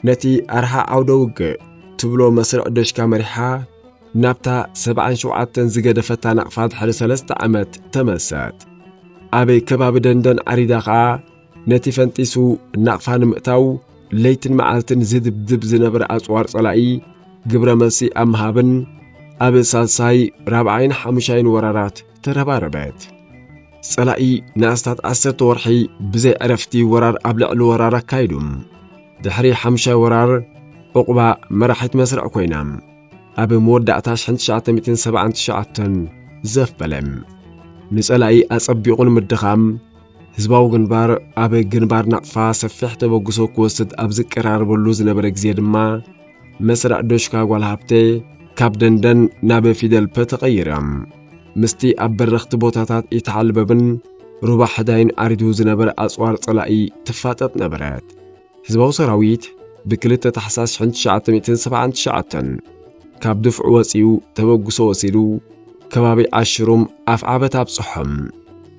ነቲ ኣርሃ ዓውደ ውግእ ትብሎ መስርዕ ደሽካ መሪሓ ናብታ 77 ዝገደፈታ ናቕፋ ድሕሪ 3 ዓመት ተመሰት ኣብ ከባቢ ደንደን ዓሪዳ ኸዓ ነቲ ፈንጢሱ ናቕፋ ንምእታው ለይትን መዓልትን ዝድብድብ ዝነበረ ኣጽዋር ጸላኢ ግብረ መልሲ ኣብ ምሃብን ኣብ ሳልሳይ ራብዓይን ሓሙሻይን ወራራት ተረባረበት ጸላኢ ንኣስታት 10 ወርሒ ብዘይ ዕረፍቲ ወራር ኣብ ልዕሊ ወራር ኣካይዱ ድሕሪ 5 ወራር ዕቑባ መራሒት መስርዕ ኮይና ኣብ መወዳእታ 1979 ዘፍበለም ንጸላኢ ኣጸቢቑን ምድኻም ህዝባዊ ግንባር ኣብ ግንባር ናቕፋ ሰፊሕ ተበግሶ ክወስድ ኣብ ዝቀራረበሉ ዝነበረ ግዜ ድማ መስርዕ ዶሽካ ጓል ሃብቴ ካብ ደንደን ናብ ፊደል ፐ ተቐይሮም ምስቲ ኣብ በረኽቲ ቦታታት ኢትሓልበብን ሩባ ሕዳይን ዓሪዱ ዝነበረ ኣጽዋር ጸላኢ ትፋጠጥ ነበረት ህዝባዊ ሰራዊት ብክልተ ታሕሳስ 1979 ካብ ድፍዑ ወፂኡ ተበግሶ ወሲዱ ከባቢ ዓሽሩም ኣፍዓበት ኣብጽሖም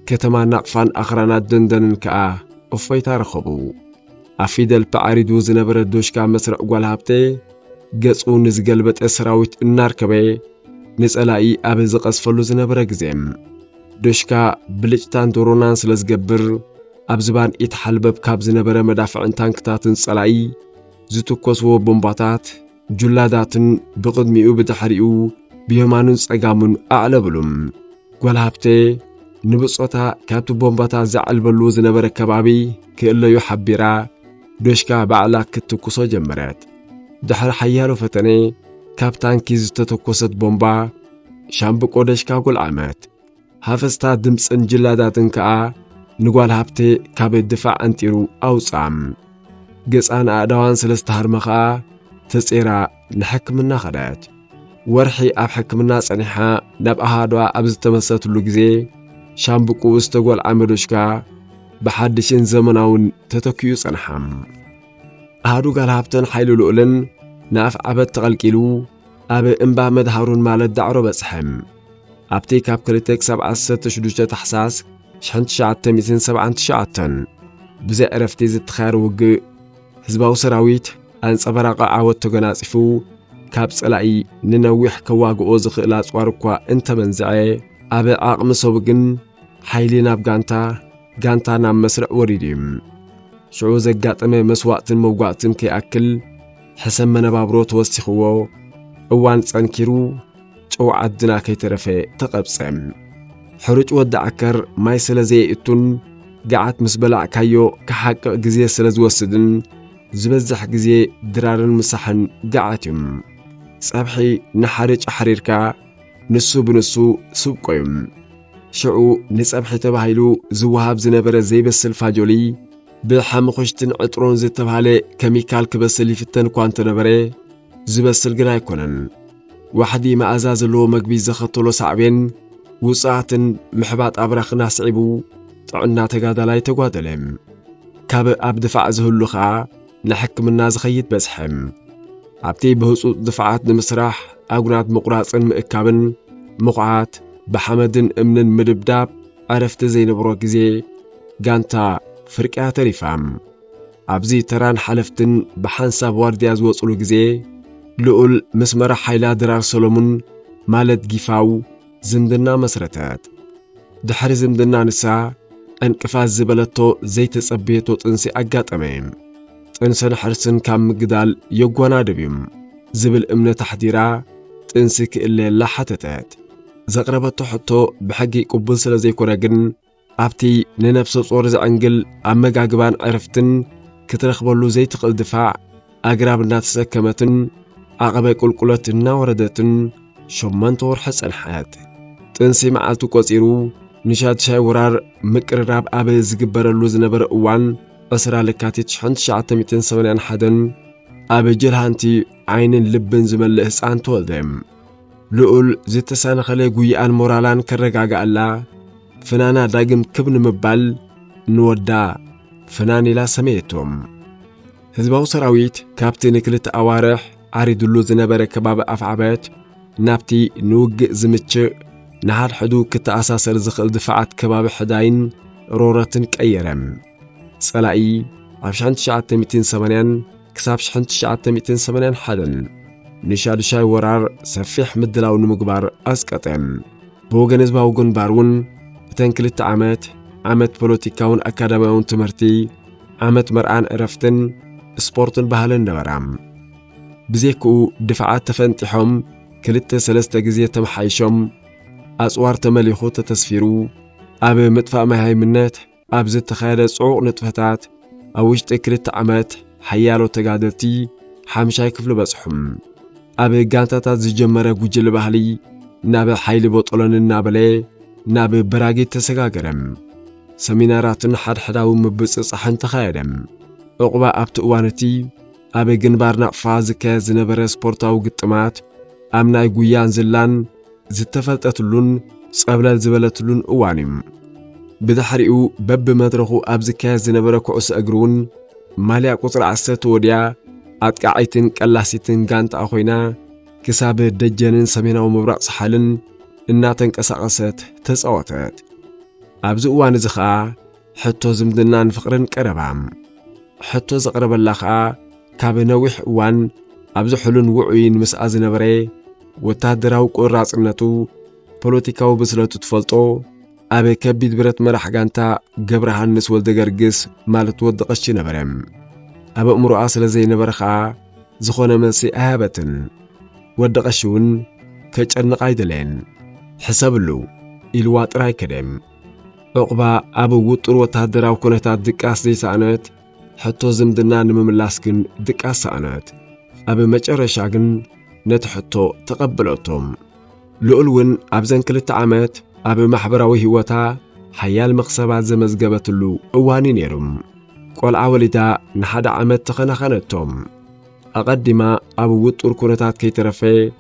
ከተማ ናቕፋን ኣኽራናት ደንደንን ከኣ እፎይታ ረኸቡ ኣብ ፊደል ፐ ዓሪዱ ዝነበረ ዶሽካ መስርዕ ጓል ሃብቴ ገጹ ንዝገልበጠ ሰራዊት እናርከበ ንጸላኢ ኣብ ዝቐስፈሉ ዝነበረ ግዜም ዶሽካ ብልጭታን ዶሮናን ስለ ዝገብር ኣብ ዝባን ኢትሓልበብ ካብ ዝነበረ መዳፍዕን ታንክታትን ጸላኢ ዝትኮስዎ ቦምባታት ጁላዳትን ብቕድሚኡ ብድሕሪኡ ብየማኑን ጸጋሙን ኣዕለብሉም ጓል ሃብቴ ንብጾታ ካብቲ ቦምባታት ዝዓልበሉ ዝነበረ ከባቢ ክእለዩ ሓቢራ ዶሽካ ባዕላ ክትኩሶ ጀመረት ድሕሪ ሓያሎ ፈተነ ካብ ታንኪ ዝተተኮሰት ቦምባ ሻምብቆ ዶሽካ ጐልዓመት ሃፈስታ ድምፅን ጅላዳትን ከኣ ንጓል ሃብቴ ካብ ድፋዕ አንጢሩ ኣውጻም ገጻን ኣእዳዋን ስለዝተሃርመ ኸኣ ተጼራ ንሕክምና ኸደት ወርሒ ኣብ ሕክምና ጸኒሓ ናብ ኣሃዷ ኣብ ዝተመሰትሉ ግዜ ሻምብቁ ዝተጐልዓመ ዶሽካ ብሓድሽን ዘመናውን ተተኪዩ ጸንሐም ኣሃዱ ጓል ሃብተን ሓይሉ ልኡልን ናፍ ዓበት ተቐልቂሉ ኣብ እምባ መድሃሩን ማለት ዳዕሮ በጽሐም ኣብቲ ካብ 2 ክሳብ 16 ታሕሳስ 1979 بزي عرفتي زتخار وق حزباو سراويت أنصبراق عاود تغناصفو كاب صلاي ننويح كواغو زخلا صواركوا انت منزعي ابي عقم سوبغن حيلينا بغانتا نام مسرع وريديم شعو زغاطمه مسواعتن موغاعتن كياكل حسن منبابرو توسخو اوان صنكيرو چو عدنا كيترفه تقبصم حرج ودعكر ماي سلازي اتون قعت مسبلع كايو كحق غزي سلازوسدن زبزح غزي درارن مسحن قعتم صبحي نحرج حريركا نسو بنسو سوقيم شعو نصبحي تبايلو زوهاب زنبره زي بس الفاجولي بحمخشتن عطرون زي تباله كيميكال كبسل يفتن كوانت نبره زبسل غنا يكونن وحدي ما ازازلو مغبي زخطلو صعبين وصاتن محبات ابرخنا صعبو طعنا تغادلاي تغادلم كاب اب دفع زهلوخا نحكمنا زخيت بزحم عبتي بهصو دفعات نمسراح اغنات مقراصن مئكابن مقعات بحمدن امنن مدبداب عرفت زي نبرو غزي غانتا فرقا تريفام ابزي تران حلفتن بحنساب وارديا زوصلو غزي لؤل مسمر حيلا درار سولومون مالت غيفاو زمدنا مسرتات دحر زمدنا نسا انقفاز زبلتو زي تصبيتو طنسي اغاطميم طنسن حرسن كام مغدال يغوانا دبيم زبل امنه تحديرا طنسك اللي لحتتات زقربتو حتو بحقي قبل سلازي كورغن ابتي ننفس صور زعنجل امغاغبان عرفتن كترخبلو زي تقل دفاع اغرابنا تسكمتن عقبه قلقلتنا وردتن شمنتور حسن حيات طنسي معالتو قصيرو نشاد شاي ورار مقرراب ابي زغبرلو زنبر اوان اسرا لكاتيت 1981 ابي جلهانتي عينن لبن زمل حسان تولدم لؤل زتسان خلي غويان مورالان كرغاغالا فنانا داغم كبن مبال نودا فناني لا سميتهم حزباو سراويت كابتن كلت اوارح عريدلو زنبر كباب افعبات نابتي نوغ زمچ نهار حدو كتاساسر زخل دفعات كباب حداين رورتن قيرم صلاي عشان 1980 كساب 1981 حدن نشاد شاي ورار سفيح مدلاو نمغبار اسقطم بوغن حزباو غنبارون بتنكلت عامت بوليتيكاون اكاديميون تمرتي عامت مرعان عرفتن سبورتن بهالن نبرام بزيكو دفعات تفنتحهم كلت سلسته غزيه تمحايشم اصوار تمليخو تتسفيرو اب مطفا مهيمنت اب زتخاله صوق نطفتات اوشت كلت عامت حيالو تغادلتي حمشاي كفل بصحم اب غانتاتا زجمره غجل بحلي ناب حيل بوطلن نابله ناب براغي تسغاغرم سميناراتن حدحداو مبصصحن تخايدم عقبه ابت اوانتي اب غنبارنا فازكه زنبره سبورتاو غطمات امناي غويان زلان زتفلطتلون صبلل زبلتلون اوانيم بدحريو بب مدرخو ابزكه زنبره كؤس اغرون ماليا قطر 10 وديا اتقعيتن قلاسيتن غانت اخوينا كساب دجنن سميناو مبراق صحالن እናተንቀሳቀሰት ተጻወተት ኣብዚ እዋን እዚ ኸኣ ሕቶ ዝምድናን ፍቕርን ቀረባም ሕቶ ዘቕረበላ ኸኣ ካብ ነዊሕ እዋን ኣብዚ ሕሉን ውዑይን ምስኣ ዝነበረ ወታደራዊ ቁራጽነቱ ፖለቲካዊ ብስለቱ ትፈልጦ ኣብ ከቢድ ብረት መራሕ ጋንታ ገብረ ዮሐንስ ወልደ ገርግስ ማለት ወድቀሽ ነበረም ኣብ እምሮኣ ስለ ዘይነበረ ኸኣ ዝኾነ መልሲ ኣያበትን ወድቀሽውን ከጨንቕ ኣይደለን حسبلو إلوا طراي كدم عقبا أبو وطر وتهدراو كونتات دقاس دي سانت حتو زمدنا نمملاسكن دقاس سانت أبو مجرشا كن نتحتو تقبلوتهم لؤلون أبزن كلت عامات أبو محبراوي هوتا حيال مقصبات زمزقبتلو اواني نيرم قول عوليدا نحد عامات تخنخانتهم أقدما أبو وطر كونتات كي ترفي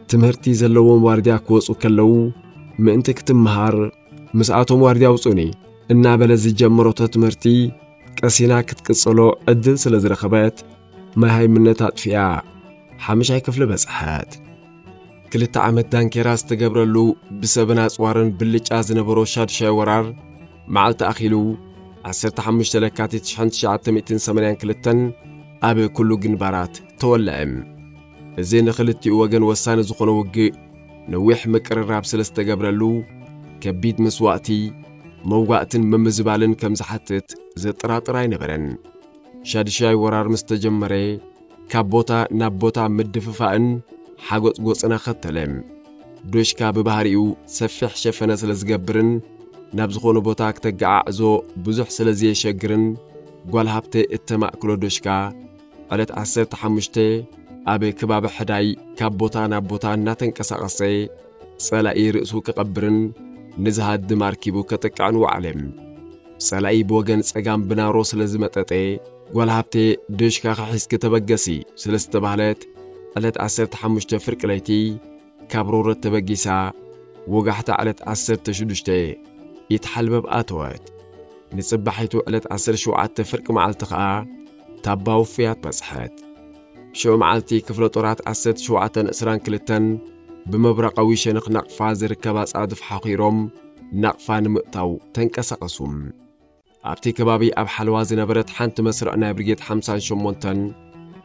تمهرتي زلوون وارديا كوصو كلو مئنت كتمهار مساعتهم وارديا وصوني إنا بلزي جمروتا تمهرتي كاسينا كتكسلو عدل سلزرخبات ما هاي منتات فيها حمشاي كفل بسحات كلتا عامت دانكيراس تقبرلو بسبنا صوارن بلج آزنبرو شاد شاي ورار معال تأخيلو 15 ለካቲት 1982 ኣብ ኩሉ ግንባራት ተወልዐ። እዚ ንኽልቲኡ ወገን ወሳኒ ዝኾነ ውግእ ነዊሕ ምቅርራብ ስለ ዝተገብረሉ ከቢድ መስዋእቲ መውጋእትን ምምዝባልን ከም ዝሓትት ዘጠራጥር ኣይነበረን። ሻድሻይ ወራር ምስ ተጀመረ ካብ ቦታ ናብ ቦታ ምድፍፋእን ሓጎጽጎጽና ኸተለ። ዶሽካ ብባህሪኡ ሰፊሕ ሸፈነ ስለ ዝገብርን ናብ ዝኾነ ቦታ ክተገዓዕዞ ብዙሕ ስለ ዘየሸግርን ጓል ሃብተ እተማእክሎ ዶሽካ ዕለት 15 ኣብ ከባቢ ሕዳይ ካብ ቦታ ናብ ቦታ እናተንቀሳቐሰ ጸላኢ ርእሱ ክቐብርን ንዝሃድም ኣርኪቡ ከጠቃዕን ወዓለም። ጸላኢ ብወገን ጸጋም ብናሮ ስለ ዝመጠጠ ጓል ሃብተ ዶሽካ ኽሒዝኪ ተበገሲ ስለ ዝተባህለት ዕለት 15 ፍርቂ ለይቲ ካብ ሮረት ተበጊሳ ወጋሕታ ዕለት 16 ይትሓልበብ ኣተወት። ንጽባሒቱ ዕለት 17 ፍርቂ መዓልቲ ኸዓ ታባው ፍያት በጽሐት። ሽዑ መዓልቲ ክፍለ ጦራት 1722 ብመብራቃዊ ሸነኽ ናቕፋ ዝርከባ ጻድፍ ሓኺሮም ናቕፋ ንምእታው ተንቀሳቐሱ። ኣብቲ ከባቢ ኣብ ሓለዋ ዝነበረት ሓንቲ መስርዕ ናይ ብርጌድ 58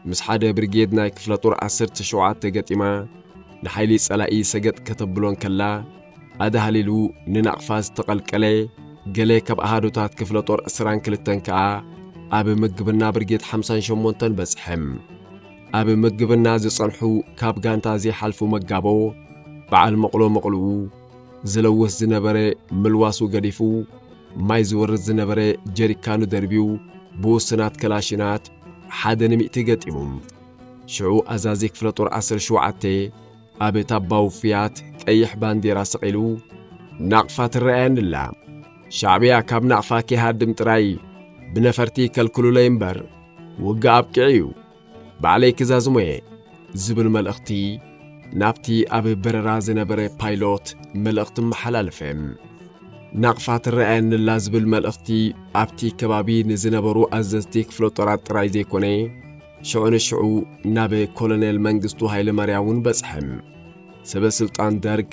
ምስ ሓደ ብርጌድ ናይ ክፍለ ጦር 17 ገጢማ ንሓይሊ ጸላኢ ሰገጥ ከተብሎን ከላ ኣዳሃሊሉ ንናቕፋ ዝተቐልቀለ ገለ ካብ ኣሃዶታት ክፍለ ጦር 22 ከዓ ኣብ ምግብና ብርጌድ 58 በጽሐም። ኣብ ምግብና ዝጸንሑ ካብ ጋንታ ዘይሓልፉ መጋቦ በዓል መቕሎ መቕልኡ ዝለውስ ዝነበረ ምልዋሱ ገዲፉ ማይ ዝወርድ ዝነበረ ጀሪካኑ ደርቢው ብውስናት ከላሽናት ሓደ ንምእቲ ገጢሙ። ሽዑ ኣዛዚ ክፍለ ጦር 17 ኣብ ታባው ፍያት ቀይሕ ባንዴራ ሰቒሉ ናቕፋ ትረአየንላ፣ ሻዕብያ ካብ ናቕፋ ከይሃድም ጥራይ ብነፈርቲ ከልክሉለይ እምበር ውግእ ኣብቅዕዩ ባዕለይ ክዛዝሞየ ዝብል መልእኽቲ ናብቲ ኣብ በረራ ዝነበረ ፓይሎት መልእኽቲ መሓላለፈ። ናቕፋ ትረአየንላ ዝብል መልእኽቲ ኣብቲ ከባቢ ንዝነበሩ ኣዘዝቲ ክፍለ ጦራት ጥራይ ዘይኮነ ሽዑ ንሽዑ ናብ ኮሎኔል መንግስቱ ሃይለ ማርያምን በጽሐም። ሰበ ስልጣን ደርግ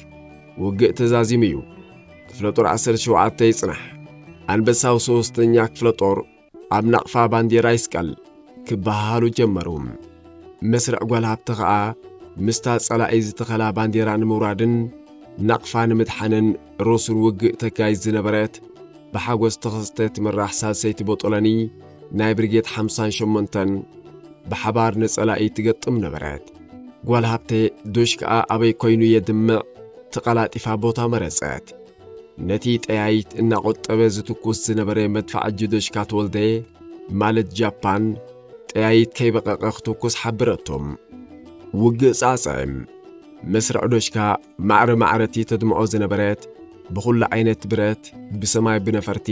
ውግእ ተዛዚሙ እዩ፣ ክፍለ ጦር 17 ይጽናሕ፣ አንበሳው 3ኛ ክፍለ ጦር ኣብ ናቕፋ ባንዴራ ይስቀል ክበሃሉ ጀመሩ። መስርዕ ጓል ሃብተ ኸዓ ምስታ ጸላኢ ዝተኸላ ባንዴራ ንምውራድን ናቕፋ ንምድሓንን ሮሱን ውግእ ተካይድ ዝነበረት ብሓጎስ ተኸስተ ትምራሕ ሳልሰይቲ ቦጦለኒ ናይ ብርጌድ 58 ብሓባር ንጸላኢ ትገጥም ነበረት። ጓል ሃብተ ዶሽካ ኣበይ ኮይኑ የድምዕ ተቐላጢፋ ቦታ መረጸት። ነቲ ጠያይት እናቖጠበ ዝትኩስ ዝነበረ መድፋዕ እጅ ዶሽካ ተወልደ ማለት ጃፓን ጠያይት ከይበቐቐ ክትኩስ ሓብረቶም። ውግእ ጻጸም መስርዕ ዶሽካ ማዕረ ማዕረቲ ተድምዖ ዝነበረት ብኹሉ ዓይነት ብረት ብሰማይ ብነፈርቲ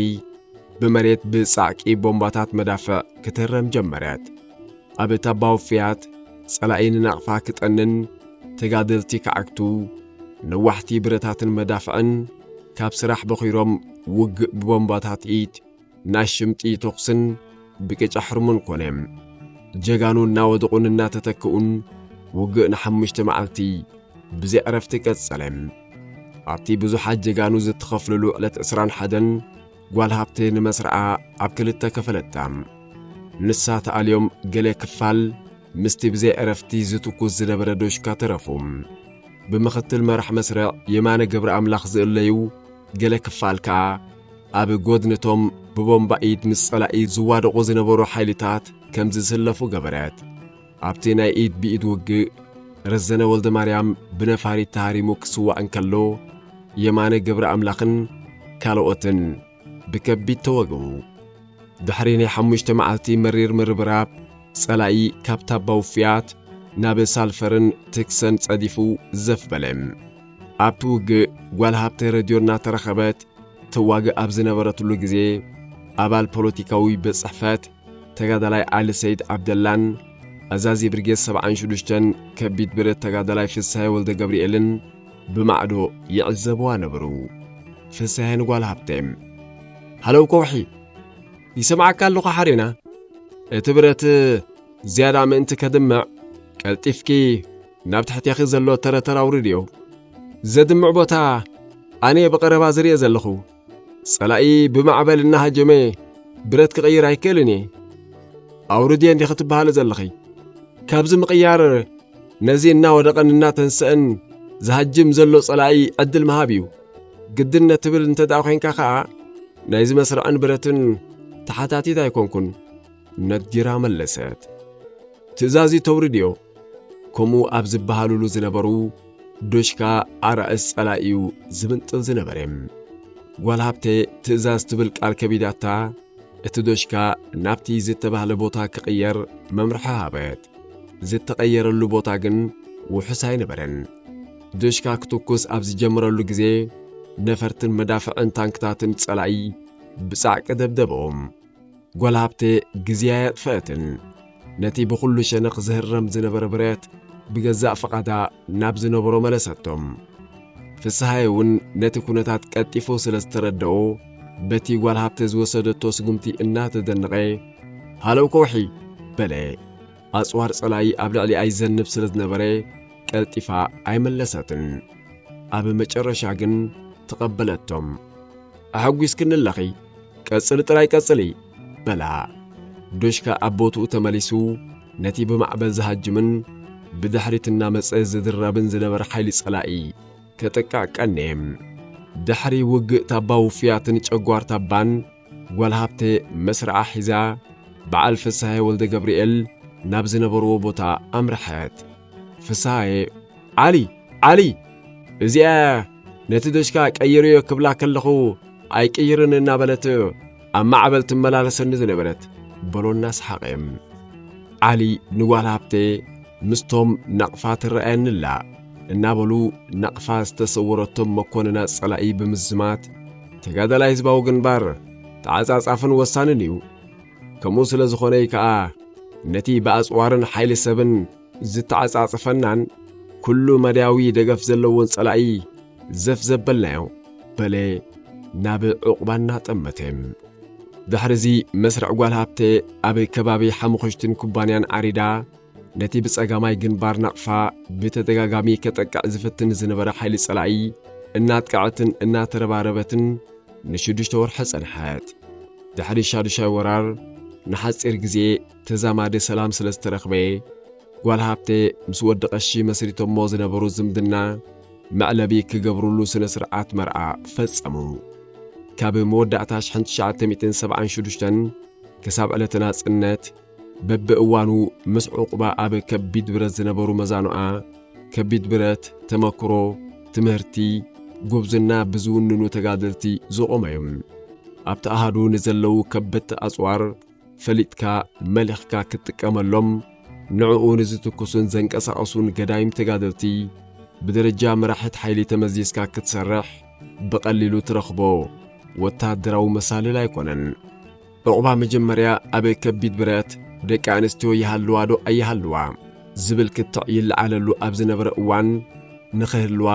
ብመሬት ብጻዕቂ ቦምባታት መዳፍዕ ክትረም ጀመረት። ኣብ ታባው ፍያት ጸላኢ ንናቕፋ ክጠንን ተጋደልቲ ከዓግቱ ነዋሕቲ ብረታትን መዳፍዕን ካብ ስራሕ በኺሮም ውግእ ብቦምባታት ኢድ ናይ ሽምጢ ተኹስን ብቅጫ ሕርሙን ኮነም። ጀጋኑ እናወድቑን እናተተክኡን ውግእ ን5 መዓልቲ ብዘይ ዕረፍቲ ቀጸለም። ኣብቲ ብዙሓት ጀጋኑ ዝተኸፍልሉ ዕለት 21 ጓል ሃብተ ንመስርዓ ኣብ ክልተ ከፈለታ። ንሳ ተኣልዮም ገለ ክፋል ምስቲ ብዘይ ዕረፍቲ ዝትኩስ ዝነበረ ዶሽካ ተረፉ። ብምኽትል መራሕ መስርዕ የማነ ገብረ ኣምላኽ ዝእለዩ ገለ ክፋል ከዓ ኣብ ጎድነቶም ብቦምባ ኢድ ምስ ጸላኢ ዝዋደቑ ዝነበሩ ሓይልታት ከም ዝስለፉ ገበረት። ኣብቲ ናይ ኢድ ብኢድ ውግእ ረዘነ ወልደ ማርያም ብነፋሪት ተሃሪሙ ክስዋዕ እንከሎ የማነ ገብረ ኣምላኽን ካልኦትን ብከቢድ ተወግኡ። ድሕሪ ናይ 5 መዓልቲ መሪር ምርብራብ ጸላኢ ካብ ታባው ፍያት ናብ ሳልፈርን ትክሰን ጸዲፉ ዘፍበለም። ኣብቲ ውግእ ጓል ሃብተ ሬድዮ እናተረኸበት ትዋግእ ኣብ ዝነበረትሉ ጊዜ ኣባል ፖለቲካዊ ብጽሕፈት ተጋዳላይ ኣሊ ሰይድ ዓብደላን ኣዛዚ ብርጌድ 76 ከቢድ ብረት ተጋዳላይ ፍስሐ ወልደ ገብርኤልን ብማዕዶ ይዕዘብዋ ነበሩ። ፍስሐን ጓል ሃብተም ሃለው ኮውሒ ይሰማዓካ ኣለኹ ሓሪና፣ እቲ ብረት ዝያዳ ምእንቲ ከድምዕ ቀልጢፍኪ ናብ ትሕቲኺ ዘሎ ተረተራ ውርድዮ ዘድምዕ ቦታ ኣነ ብቐረባ ዝርየ ዘለኹ ጸላኢ ብማዕበል እናሃጀመ برت كغير أيكلني أوردي عندي خطب بحال زلخي كابز مقيار نزينا ودقننا تنسأن زهجم زلو صلاعي عدل مهابيو قدنا تبل انت داوخين كاخا نايز مسرعن برتن تحتاتي دا يكونكن نديرا ملسات تزازي تورديو كمو أبز بحالولو زنبرو دوشكا أرأس صلاعيو زبنتل زنبرم والهابتي تزاز تبلك الكبيداتا اتدوشكا نابتي زيت بحال بوتا كغير ممرحة هابت زيت تغير اللو بوتا جن وحساي نبرن دوشكا كتوكوس أبز جمر اللو جزي نفرتن مدافعن تانكتاتن تصلعي بسعك دبدبهم والهابتي جزيات فاتن نتي بخلو شنق زهر رمز نبربرات بجزاء فقدا نابز نبرو ملساتهم في السهايون نتي كونتات كاتيفو سلستردو بتي والهابت زوسدتو سقمتي إنات دنغي هالو كوحي بلي أصوار صلاي أبلعلي أيزن نفسلت نبري كالتفاع أي ملساتن أبي مجرشا جن تقبلتهم أحقو يسكن اللخي كالسل تراي كالسلي بلا دوشكا أبوتو تماليسو نتي بمعبل زهاجمن بدحريتنا مسعز درابن زنبر حيلي صلاي كتكا كنيم دحري وق تاباو فياتن چغوار تابان والهابتي مسرع حيزا بعل فساي ولد جبريل نابز نبرو بوتا أمرحات فساي علي ازيا نتدشكا كيريو كبلا كلخو اي كيرن نابلتو اما عبلت ملالسن زنبرت بلو الناس حقيم علي نوالهابتي مستوم نقفات الرأين الله النابلو نقفاز تصورتهم مكوننا صلاعي بمزمات تقادل هزباو جنبار تعزاز عفن وساننيو كموس لزخوني كا نتي بأسوارن حيل سبن زت عزاز فنان كل مداوي دقف زلون صلاعي زف زبلناو بلي ناب عقبانا تمتهم دحرزي مسرع والهابتي أبي كبابي حمخشتن كوبانيان عريدا نتي بصقاماي جنبار نقفا بتدغاغامي كتقع زفتن زنبره حيل صلاعي እናት ቃዕትን እናት ረባረበትን ንሽዱሽተ ወርሐ ጸንሐት ድሕሪ ሻድሻይ ወራር ንሓጺር ግዜ ተዛማደ ሰላም ስለስተረኽበ ጓልሃብቴ ምስ ወደቀሺ መስሪቶሞ ዝነበሩ ዝምድና ማዕለቢ ክገብሩሉ ስነ ስርዓት መርዓ ፈጸሙ ካብ መወዳእታ 1976 ከሳብ ዕለትና ጽነት በብእዋኑ ምስ ዕቁባ ኣብ ከቢድ ብረት ዝነበሩ መዛኑኣ ከቢድ ብረት ተመክሮ ትምህርቲ ጉብዝና ብዙውንኑ ተጋደልቲ ዝቆመዮም ኣብቲ ኣሃዱ ንዘለው ከበድቲ ኣጽዋር ፈሊጥካ መልኽካ ክትጥቀመሎም ንዕኡ ንዝትኩሱን ዘንቀሳቐሱን ገዳይም ተጋደልቲ ብደረጃ መራሕት ሓይሊ ተመዚስካ ክትሰርሕ በቀሊሉ ትረኽቦ ወታደራዊ መሳልል ኣይኮነን ዕቁባ መጀመርያ ኣብ ከቢድ ብረት ደቂ ኣንስትዮ ይሃልዋ ዶ ኣይሃልዋ ዝብል ክትዕ ይለዓለሉ ኣብ ዝነበረ እዋን ንኽህልዋ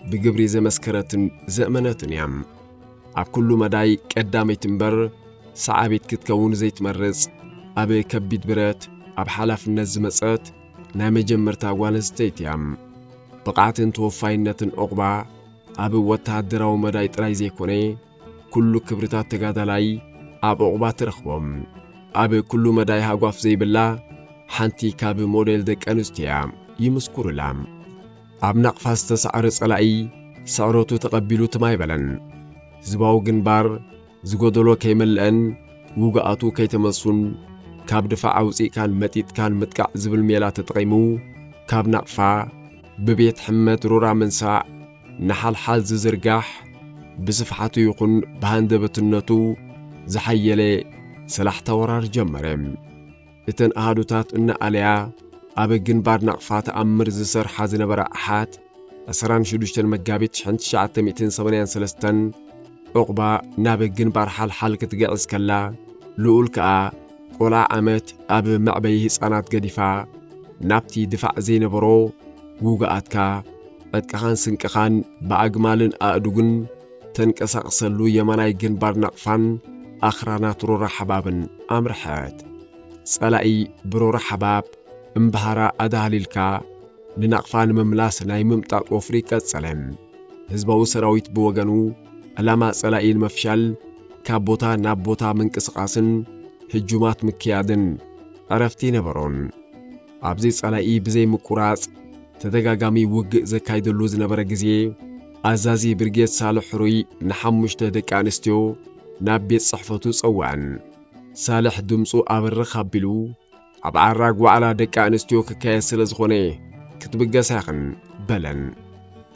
بجبري زمسكرتن زأمنتن يام أكل مداي قدامي تنبر صعبت كتكون زيت مرز أبي كبيد برات أب حلف النز مسات نام جمرتا وانستيت يام بقعتن توفاينتن أقبع أبي وتهدرا ومداي ترايزي كوني كل كبرتات تقادلاي أب أقبع ترخبهم أبي كل مداي هاقواف زي بالله حانتي كابي موديل دك أنستيام يمسكور لام ኣብ نقفاس ተሳዕረ ጸላኢ ሳዕሮቱ ተቀቢሉ ተማይበለን ዝባው ግንባር ዝጎደሎ ከይመልአን ውጋኣቱ ከይተመሱን ካብ ድፋዕ ኣውፂእካን መጢጥካን ምጥቃዕ ዝብል ሜላ ተጠቂሙ ካብ ናቕፋ ብቤት ሕመት ሩራ መንሳዕ ንሓልሓል ዝዝርጋሕ ብስፍሓቱ ይኹን ብሃንደበትነቱ ዝሓየለ ሰላሕታ ወራር ጀመረ እተን ኣሃዱታት እናኣልያ أب جنبار نقفات أمر زسر حازن برا أحد أسران شدوشتن مجابيت شنت شعت 283 عقبة ناب جنبار حال كتجعز كلا لقول كأ ولا عمت أب معبيه سنات قديفة نبتي دفاع زين برو وجاءت كا أتكهان سنكهان بأجمال أدوجن تنكسر صلو يمناي جنبار نقفان أخرانات رو رحبابن أمر حاد سألاقي برو رحباب امبهارا أدهاليلكا لنقفان مملاس ناي ممتاط وفريكا تسلم هزباو سراويت بوغانو ألاما سلاقي المفشل ካብ ቦታ ናብ ቦታ ምንቅስቓስን ህጁማት ምክያድን ዕረፍቲ ነበሮን ኣብዚ ጸላኢ ብዘይ ምቁራጽ ተደጋጋሚ ውግእ ዘካይደሉ ዝነበረ ግዜ ኣዛዚ ብርጌድ ሳልሕ ሕሩይ ንሓሙሽተ ደቂ ኣንስትዮ ናብ ቤት ጽሕፈቱ ጸዋዕን ሳልሕ ድምፁ ኣብርኽ ኣቢሉ ኣብ ዓራግ ዋዕላ ደቂ ኣንስትዮ ክካየድ ስለ ዝኾነ ክትብገስ ኣይኽን በለን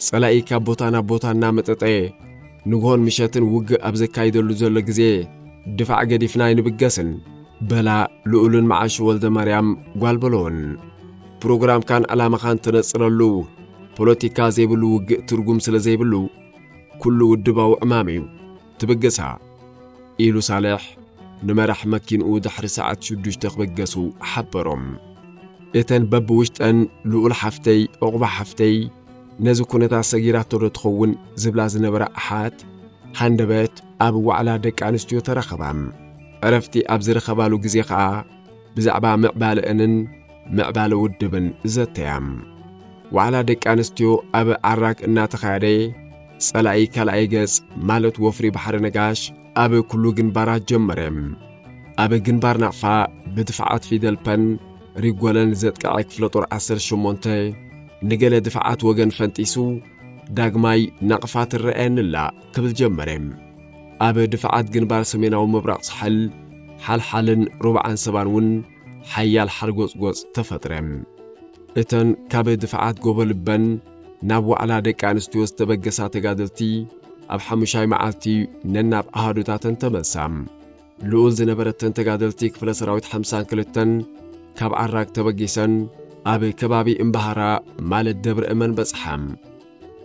ጸላኢ ካብ ቦታ ናብ ቦታ እናመጠጠ ንግሆን ምሸትን ውግእ ኣብ ዘካይደሉ ዘሎ ግዜ ድፋዕ ገዲፍና ይንብገስን በላ ልኡልን መዓሽ ወልደ ማርያም ጓልበሎን ፕሮግራም ካን ዓላማኻን ተነጽረሉ ፖለቲካ ዘይብሉ ውግእ ትርጉም ስለ ዘይብሉ ኩሉ ውድባዊ ዕማም እዩ ትብገሳ ኢሉ ሳልሕ ንመራሕ መኪንኡ ድሕሪ ሰዓት 6 ክበገሱ ሓበሮም እተን በብውሽጠን ልኡል ሓፍተይ ዕቑባ ሓፍተይ ነዚ ኩነታት ሰጊራቶ ዶ ትኸውን ዝብላ ዝነበረ ኣሓት ሃንደበት ኣብ ዋዕላ ደቂ ኣንስትዮ ተረኸባም ዕረፍቲ ኣብ ዝረኸባሉ ግዜ ከዓ ብዛዕባ ምዕባለአንን ምዕባለ ውድብን ዘተያም ዋዕላ ደቂ ኣንስትዮ ኣብ ዓራግ እናተኻየደ ጸላኢ ካልኣይ ገጽ ማለት ወፍሪ ባሕሪ ነጋሽ ኣብ ኩሉ ግንባራት ጀመረም ኣብ ግንባር ናቕፋ ብድፍዓት ፊደል ፐን ሪጎለን ዘጥቃዕ ክፍለ ጦር 18 ንገለ ድፍዓት ወገን ፈንጢሱ ዳግማይ ናቕፋ ትረአየንላ ክብል ጀመረም ኣብ ድፍዓት ግንባር ሰሜናዊ ምብራቕ ሳሕል ሓልሓልን ሩብዓን ሰባን ውን ሓያል ሓርጎጽጎጽ ተፈጥረም እተን ካብ ድፍዓት ጎበልበን ናብ ዋዕላ ደቂ ኣንስትዮ ዝተበገሳ ተጋደልቲ ኣብ ሓሙሻይ መዓልቲ ነናብ ኣሃዱታተን ተመሳም ልኡል ዝነበረተን ተጋደልቲ ክፍለ ሰራዊት 52 ካብ ዓራግ ተበጊሰን ኣብ ከባቢ እምባሃራ ማለት ደብረ እመን በጽሓም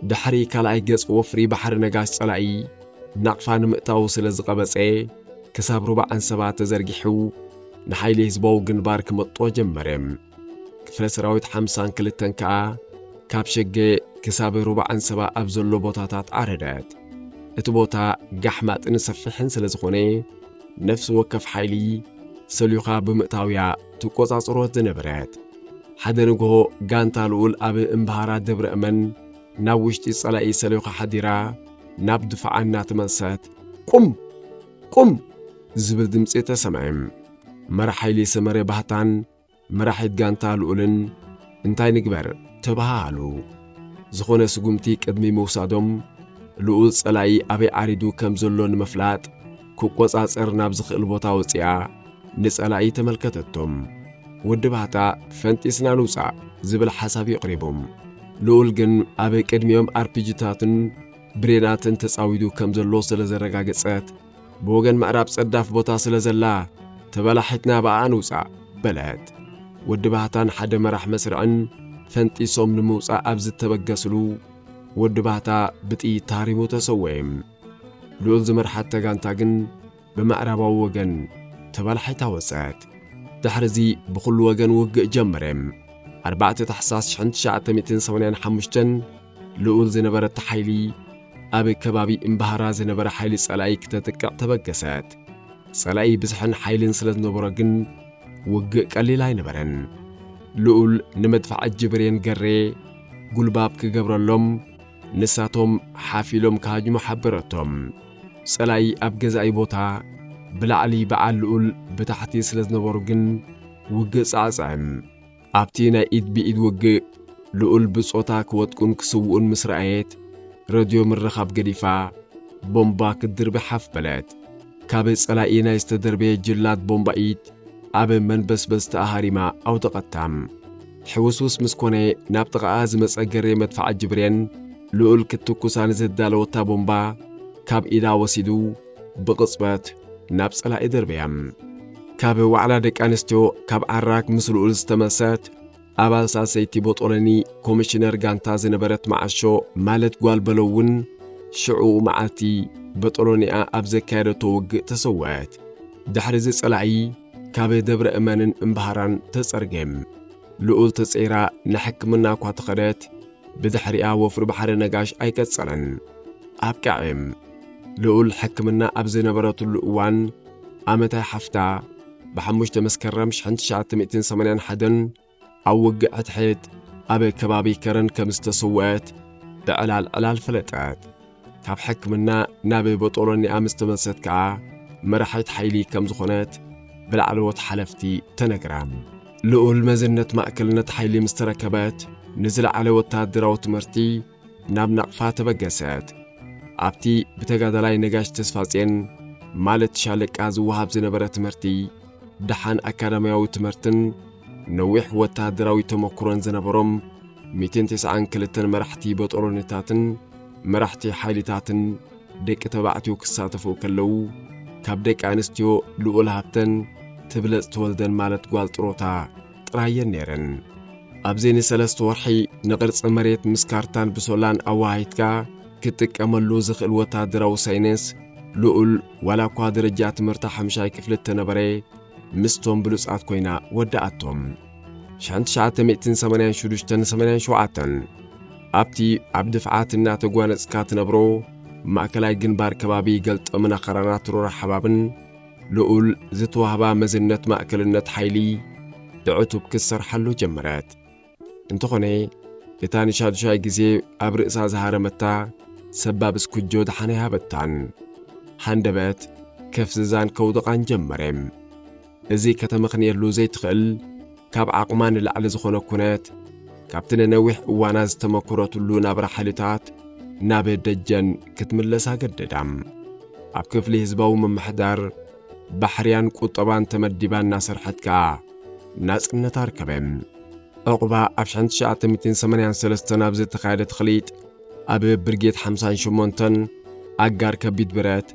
ድሕሪ ካልኣይ ገጽ ወፍሪ ባሕሪ ነጋሽ ጸላኢ ናቕፋ ንምእታው ስለ ዝቐበጸ ክሳብ ሩብዓን ሰባት ተዘርጊሑ ንሓይሊ ህዝባዊ ግንባር ክመጦ ጀመረም ክፍለ ሰራዊት 52 ከዓ ካብ ሸገ ክሳብ ሩብዓን ሰባ ኣብ ዘሎ ቦታታት ዓረደት እቲ ቦታ ጋሕማጥን ሰፊሕን ስለ ዝኾነ ነፍሲ ወከፍ ሓይሊ ሰልዩኻ ብምእታውያ ትቆጻጽሮት ዝነበረት ሓደ ንግሆ ጋንታ ልኡል ኣብ እምባሃራ ደብረ እመን ናብ ውሽጢ ጸላኢ ሰልዩኻ ሓዲራ ናብ ድፍዓና ተመሰት ቁም ዝብል ድምፂ ተሰምዐም መራሓይሊ ሰመረ ባህታን መራሒት ጋንታ ልኡልን እንታይ ንግበር ተባሃሉ ዝኾነ ስጉምቲ ቅድሚ ምውሳዶም ልኡል ጸላኢ ኣበይ ዓሪዱ ከም ዘሎ ንምፍላጥ ክቆጻጸር ናብ ዝኽእል ቦታ ወፂኣ ንጸላኢ ተመልከተቶም ወዲ ባህታ ፈንጢስና ንውፃእ ዝብል ሓሳብ ይቕሪቦም ልኡል ግን ኣብ ቅድሚኦም ኣርፒጂታትን ብሬናትን ተጻዊዱ ከም ዘሎ ስለ ዘረጋገጸት ብወገን ምዕራብ ጸዳፍ ቦታ ስለ ዘላ ተበላሒትና በኣ ንውፃእ በለት ወዲ ባህታን ሓደ መራሕ መስርዕን ፈንጢሶም ንምውፃእ ኣብ ዝተበገስሉ ወዲ ባህታ ብጥይት ታሪሙ ተሰወየም ልኡል ዝመርሓት ተጋንታ ግን ብምዕራባዊ ወገን ተበላሒታ ወፀት ድሕሪዚ ብኩሉ ወገን ውግእ ጀመረም 4 ታሕሳስ 1985 ልኡል ዝነበረት ሓይሊ ኣብ ከባቢ እምባሃራ ዝነበረ ሓይሊ ጸላኢ ክተጥቅዕ ተበገሰት ጸላኢ ብዝሕን ሓይልን ስለ ዝነበረ ግን ውግእ ቀሊል ኣይነበረን ልኡል ንመድፋዕ ጅብሬን ገሬ ጉልባብ ክገብረሎም ንሳቶም ሓፊሎም ካጅሙ ሓበረቶም ጸላኢ ኣብ ገዛኢ ቦታ ብላዕሊ በዓል ልኡል ብታሕቲ ስለ ዝነበሩ ግን ውግእ ጻዕጻዕም ኣብቲ ናይ ኢድ ብኢድ ውግእ ልኡል ብጾታ ክወጥቁን ክስውኡን ምስረአየት ሬድዮ ምርኻብ ገዲፋ ቦምባ ክድርቢ ሓፍ በለት ካብ ጸላኢ ናይ ዝተደርበየ ጅላት ቦምባ ኢድ ኣብ መንበስበስ ተኣሃሪማ ኣውደቐታም ሕውስውስ ምስኮነ ናብ ጥቓኣ ዝመጸ ገሬ መድፋዕ ጅብሬን ልኡል ክትኩሳን ዝዳለወታ ቦምባ ካብ ኢዳ ወሲዱ ብቕጽበት ናብ ጸላኢ ደርበያም ካብ ዋዕላ ደቂ ኣንስትዮ ካብ ዓራክ ምስ ልኡል ዝተመሰት ኣባል ሳሰይቲ ቦጦለኒ ኮሚሽነር ጋንታ ዝነበረት መዓሾ ማለት ጓልበሎውን ሽዑ መዓልቲ ቦጦሎኒኣ ኣብ ዘካየደቶ ውግእ ተሰወት ድሕሪ ጸላኢ ካብ ደብረ እመንን እምባሃራን ተጸርገም ልኡል ተጸይራ ንሕክምና እኳ ተኸደት ብድሕሪኣ ወፍሪ ባሕሪ ነጋሽ ኣይቀጸለን ኣብ ቃዕም ልኡል ሕክምና ኣብ ዝነበረትሉ እዋን ዓመታይ ሓፍታ ብ5 መስከረም 1981 ኣብ ውግእ ሕትሕት ኣብ ከባቢ ከረን ከም ዝተሰወት ብዕላል ዕላል ፈለጠት ካብ ሕክምና ናብ በጦሎኒ ኣምስተ መልሰት ከዓ መራሒት ሓይሊ ከም ዝኾነት ብላዕለዎት ሓለፍቲ ተነግራም ልዑል መዝነት ማእከልነት ሓይሊ ምስተረከበት ንዝለዓለ ወታደራዊ ትምህርቲ ናብ ናቕፋ ተበገሰት ኣብቲ ብተጋዳላይ ነጋሽ ተስፋጽን ማለት ሻለቃ ዝወሃብ ዝነበረ ትምህርቲ ድሓን ኣካዳሚያዊ ትምህርትን ነዊሕ ወታደራዊ ተመክሮን ዝነበሮም 292 መራሕቲ በጦሎኒታትን መራሕቲ ሓይልታትን ደቂ ተባዕትዮ ክሳተፉ ከለዉ ካብ ደቂ ኣንስትዮ ልዑል ሃብተን ትብለጽ ተወልደን ማለት ጓል ጥሮታ ጥራየን ነይረን ኣብዚ ንሰለስተ ወርሒ ንቕርፂ መሬት ምስ ካርታን ብሶላን ኣዋሂትካ ክትጥቀመሉ ዝኽእል ወታደራዊ ሳይንስ ልዑል ዋላ እኳ ደረጃ ትምህርታ 5ይ ክፍሊ ተነበረ ምስቶም ብሉጻት ኮይና ወዳኣቶም 1986-87 ኣብቲ ኣብ ድፍዓት እናተጓነጽካ ትነብሮ ማእከላይ ግንባር ከባቢ ገልጠምን ኣኸራናት ሮራ ሓባብን ልዑል ዝተዋህባ መዝነት ማእከልነት ሓይሊ ብዕቱብ ክሰርሓሉ ጀመረት እንተኾነ እታ ንሻድሻይ ግዜ ኣብ ርእሳ ዝሃረመታ ሰባብ እስኩጆ ድሓነያ በታን ሓንደበት ከፍ ዝዛን ከውድቓን ጀመረም እዚ ከተመኽንየሉ ዘይትኽእል ካብ ዓቕማን ላዕሊ ዝኾነ ኩነት ካብቲ ነዊሕ እዋና ዝተመክረትሉ ናብራ ሓይልታት ናብ ደጀን ክትምለስ ኣገደዳም ኣብ ክፍሊ ህዝባዊ መምሕዳር ባሕርያን ቁጠባን ተመዲባ እናሰርሐት ከዓ ናጽነት ኣርከበም ዕቑባ ኣብ 1983 ኣብ ዝተኻየደ ተኽሊጥ ኣብ ብርጌድ 58 ኣጋር ከቢድ ብረት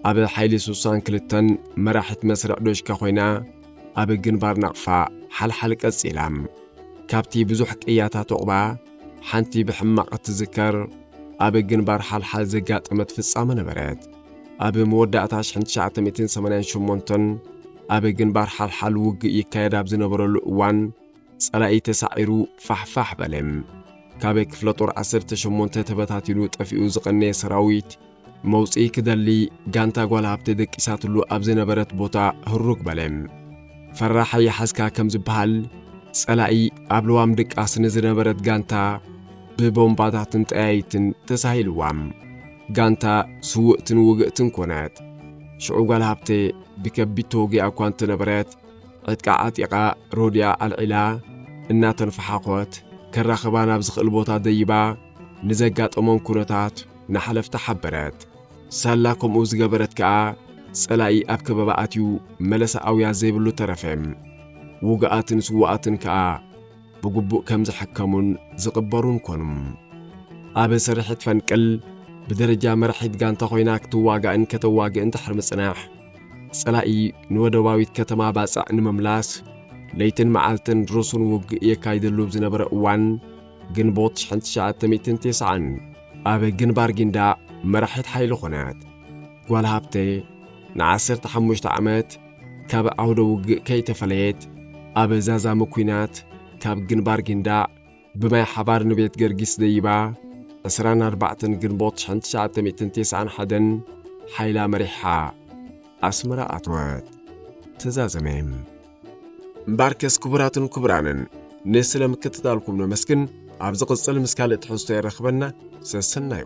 ኣብ ሓይሊ 62 መራሒት መስርዕ ዶሽካ ኮይና ኣብ ግንባር ናቕፋ ሓልሓል ቀጺላም ካብቲ ብዙሕ ቅያታት ዕቑባ ሓንቲ ብሕማቕ ትዝከር ኣብ ግንባር ሓልሓል ዘጋጠመት ፍጻመ ነበረት ኣብ መወዳእታ 1988 ኣብ ግንባር ሓልሓል ውግእ ይካየድ ኣብ ዝነበረሉ እዋን ጸላኢ ተሳዒሩ ፋሕፋሕ በለም ካብ ክፍለ ጦር 18 ተበታቲኑ ጠፊኡ ዝቐነየ ሰራዊት መውጽኢ ክደሊ ጋንታ ጓል ሃብቲ ደቂሳትሉ ኣብ ዝነበረት ቦታ ህሩግ በለም ፈራሐ ይሓዝካ ከም ዝበሃል ጸላኢ ኣብ ልዋም ድቃስ ንዝነበረት ጋንታ ብቦምባታትን ጠያይትን ተሳሂልዋም ጋንታ ስውእትን ውግእትን ኮነት ሽዑ ጓል ሃብቲ ብከቢድ ተወጊኣ እኳ እንትነበረት ዕጥቃ ዓጢቓ ሮድያ ኣልዒላ እናተንፈሓኾት ከራኸባ ናብ ዝኽእል ቦታ ደይባ ንዘጋጠሞም ኩነታት ንሓለፍታ ሓበረት ሳላ ከምኡ ዝገበረት ከዓ ጸላኢ ኣብ ከበባ ኣትዩ መለሰኣውያ ዘይብሉ ተረፈም ውግኣትን ስዋኣትን ከዓ ብግቡእ ከም ዝሕከሙን ዝቕበሩን ኮኑም ኣብ ስርሒት ፈንቅል ብደረጃ መራሒት ጋንታ ኮይና ክትዋጋእን ከተዋግእን ድሕሪ ምጽናሕ ጸላኢ ንወደባዊት ከተማ ባጻዕ ንምምላስ ለይትን መዓልትን ርሱን ውግእ የካይደሉ ዝነበረ እዋን ግንቦት 1990 ኣብ ግንባር ጊንዳ መራሒት ሓይሊ ኾነት ጓል ሃብቲ ን15 ዓመት ካብ ዓውደ ውግእ ከይተፈለየት ኣብ ዛዛ ምኩናት ካብ ግንባር ጊንዳ ብማይ ሓባር ንቤት ገርጊስ ደይባ 24 ግንቦት 1991 ሓይላ መሪሓ ኣስመራ ኣትወት ተዛዘመም ባርከስ ክቡራትን ክቡራንን ንስለም ክትታልኩም ነመስግን ኣብ ዝቕጽል ምስ ካልእ ትሕዝቶ ይረኽበና ሰሰናዩ